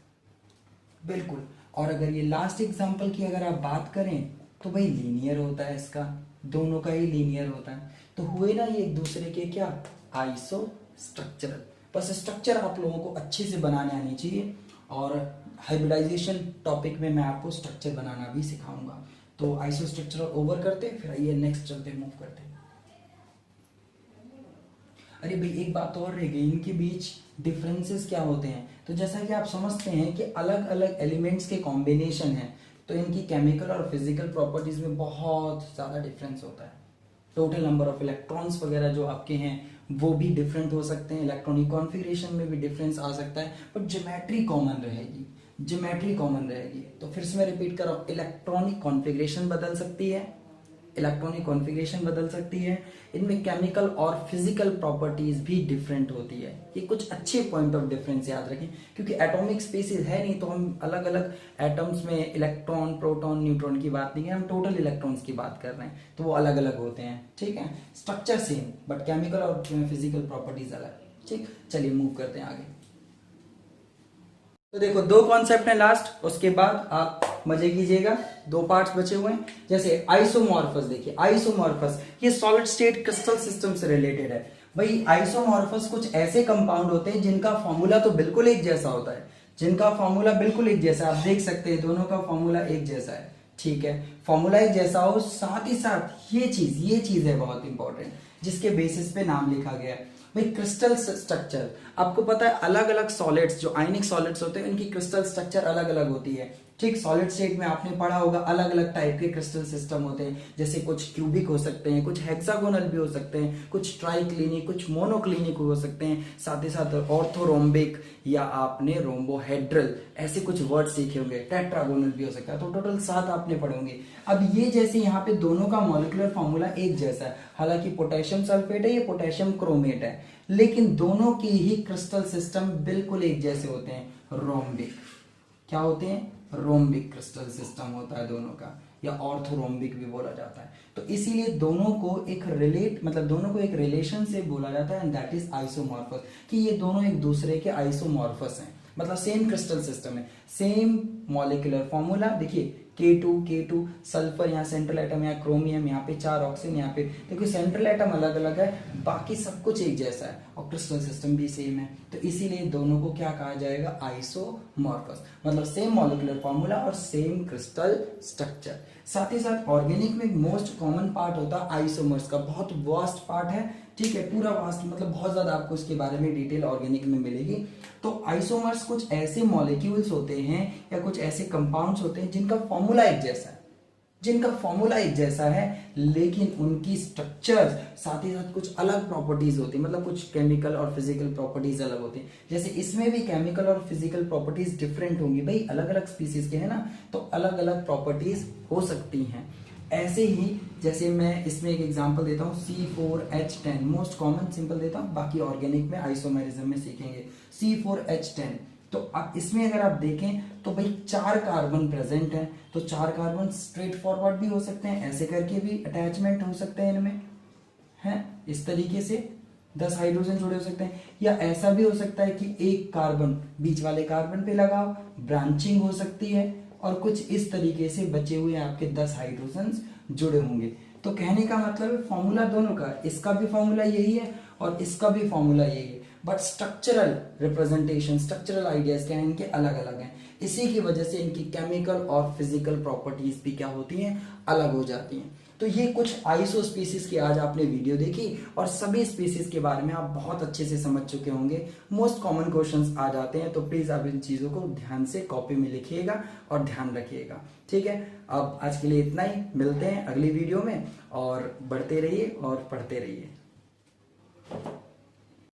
बिल्कुल। और अगर ये लास्ट एग्जांपल की अगर आप बात करें तो भाई लीनियर होता है, इसका दोनों का ही लीनियर होता है। तो हुए ना ये एक दूसरे के क्या, आइसो स्ट्रक्चरल। बस स्ट्रक्चर आप लोगों को अच्छे से बनाने आनी चाहिए, और हाइब्रिडाइजेशन टॉपिक में मैं आपको स्ट्रक्चर बनाना भी सिखाऊंगा। तो आइसो स्ट्रक्चरल ओवर करते, फिर आइए नेक्स्ट चलते, मूव करते। अरे भाई एक बात और रह गई, इनके बीच डिफरेंसेस क्या होते हैं। तो जैसा कि आप समझते हैं कि अलग अलग एलिमेंट्स के कॉम्बिनेशन है, तो इनकी केमिकल और फिजिकल प्रॉपर्टीज में बहुत ज़्यादा डिफरेंस होता है। टोटल नंबर ऑफ इलेक्ट्रॉन्स वगैरह जो आपके हैं वो भी डिफरेंट हो सकते हैं, इलेक्ट्रॉनिक कॉन्फ़िगरेशन में भी डिफरेंस आ सकता है, बट ज्योमेट्री कॉमन रहेगी, ज्योमेट्री कॉमन रहेगी। तो फिर से मैं रिपीट कर रहा हूँ, इलेक्ट्रॉनिक कॉन्फ़िगरेशन बदल सकती है, इलेक्ट्रॉनिक कॉन्फ़िगरेशन बदल सकती है, इनमें केमिकल और फिजिकल प्रॉपर्टीज भी डिफरेंट होती है। ये कुछ अच्छे पॉइंट ऑफ डिफरेंस याद रखें, क्योंकि एटॉमिक स्पेसिस है नहीं, तो हम अलग अलग एटम्स में इलेक्ट्रॉन, प्रोटॉन, न्यूट्रॉन की बात नहीं है, हम टोटल इलेक्ट्रॉन्स की बात कर रहे हैं, तो वो अलग अलग होते हैं, ठीक है। स्ट्रक्चर सेम, बट केमिकल और फिजिकल प्रॉपर्टीज अलग। ठीक, चलिए मूव करते हैं आगे। तो देखो दो कॉन्सेप्ट हैं लास्ट, उसके बाद आप मजे कीजिएगा। दो पार्ट्स बचे हुए हैं। जैसे आइसोमॉर्फस, देखिए आइसोमॉर्फस ये सॉलिड स्टेट क्रिस्टल सिस्टम से रिलेटेड है। भाई आइसोमॉर्फस कुछ ऐसे कंपाउंड होते हैं जिनका फॉर्मूला तो बिल्कुल एक जैसा होता है, जिनका फॉर्मूला बिल्कुल एक जैसा, आप देख सकते हैं दोनों का फॉर्मूला एक जैसा है। ठीक है, फॉर्मूला एक जैसा हो, साथ ही साथ ये चीज है बहुत इंपॉर्टेंट, जिसके बेसिस पे नाम लिखा गया है। भाई क्रिस्टल स्ट्रक्चर, आपको पता है अलग अलग सॉलिड्स जो आयनिक सॉलिड्स होते हैं उनकी क्रिस्टल स्ट्रक्चर अलग अलग होती है। ठीक, सॉलिड स्टेट में आपने पढ़ा होगा अलग अलग टाइप के क्रिस्टल सिस्टम होते हैं, जैसे कुछ क्यूबिक हो सकते हैं, कुछ हेक्सागोनल भी हो सकते हैं, कुछ ट्राइक्लिनिक, कुछ मोनोक्लिनिक हो सकते हैं, साथ ही साथ ऑर्थोरोम्बिक या आपने रोम्बोहेड्रल ऐसे कुछ वर्ड सीखे होंगे, टेट्रागोनल भी हो सकता है। तो टोटल 7 आपने पढ़े होंगे। अब ये जैसे यहाँ पे दोनों का मॉलिक्यूलर फॉर्मूला एक जैसा है, हालांकि पोटेशियम सल्फेट है, ये पोटेशियम क्रोमेट है, लेकिन दोनों की ही क्रिस्टल सिस्टम बिल्कुल एक जैसे होते हैं, रोम्बिक। क्या होते हैं? रोम्बिक क्रिस्टल सिस्टम होता है दोनों का, या ऑर्थोरोम्बिक भी बोला जाता है। तो इसीलिए दोनों को एक दोनों को एक रिलेशन से बोला जाता है, एंड दैट इज आइसोमॉर्फस, कि ये दोनों एक दूसरे के आइसोमॉर्फस हैं, मतलब सेम क्रिस्टल सिस्टम है, सेम मॉलिक्यूलर फॉर्मूला। देखिए K2 सल्फर, यहाँ सेंट्रल एटम, यहाँ क्रोमियम, यहाँ पे 4 ऑक्सीजन, यहाँ पे देखो सेंट्रल एटम अलग अलग है, बाकी सब कुछ एक जैसा है और क्रिस्टल सिस्टम भी सेम है। तो इसीलिए दोनों को क्या कहा जाएगा? आइसोमॉर्फस, मतलब सेम मॉलिक्यूलर फॉर्मूला और सेम क्रिस्टल स्ट्रक्चर। साथ ही साथ ऑर्गेनिक में मोस्ट कॉमन पार्ट होता है आइसोमर्स का, बहुत वास्ट पार्ट है। ठीक है, पूरा वास्ट मतलब बहुत ज्यादा आपको इसके बारे में डिटेल ऑर्गेनिक में मिलेगी। तो आइसोमर्स कुछ ऐसे मॉलिक्यूल्स होते हैं या कुछ ऐसे कंपाउंड्स होते हैं जिनका फॉर्मूला एक जैसा है, लेकिन उनकी स्ट्रक्चर साथ ही साथ कुछ अलग प्रॉपर्टीज होती है, मतलब कुछ केमिकल और फिजिकल प्रॉपर्टीज अलग होती हैं। जैसे इसमें भी केमिकल और फिजिकल प्रॉपर्टीज डिफरेंट होंगी, भाई अलग अलग स्पीसीज के हैं ना, तो अलग अलग प्रॉपर्टीज हो सकती हैं। ऐसे ही जैसे मैं इसमें एक एग्जांपल देता हूँ, C4H10 मोस्ट कॉमन, सिंपल देता हूँ, बाकी ऑर्गेनिक में आइसोमेरिज्म में सीखेंगे। C4H10, तो अब इसमें अगर आप देखें तो भाई 4 कार्बन प्रेजेंट है, तो 4 कार्बन स्ट्रेट फॉरवर्ड भी हो सकते हैं, ऐसे करके भी अटैचमेंट हो सकते हैं इनमें, है इस तरीके से 10 हाइड्रोजन जुड़े हो सकते हैं, या ऐसा भी हो सकता है कि एक कार्बन बीच वाले कार्बन पे लगाओ, ब्रांचिंग हो सकती है, और कुछ इस तरीके से बचे हुए आपके 10 हाइड्रोजन जुड़े होंगे। तो कहने का मतलब है फॉर्मूला दोनों का, इसका भी फॉर्मूला यही है और इसका भी फॉर्मूला यही है, but structural representation, structural ideas क्या है इनके अलग अलग हैं। इसी की वजह से इनकी केमिकल और फिजिकल प्रॉपर्टीज भी क्या होती हैं? अलग हो जाती हैं। तो ये कुछ आइसो स्पीसीज की आज आपने वीडियो देखी और सभी स्पीसीज के बारे में आप बहुत अच्छे से समझ चुके होंगे। मोस्ट कॉमन क्वेश्चंस आ जाते हैं, तो प्लीज आप इन चीजों को ध्यान से कॉपी में लिखिएगा और ध्यान रखिएगा। ठीक है, अब आज के लिए इतना ही, मिलते हैं अगली वीडियो में, और बढ़ते रहिए और पढ़ते रहिए।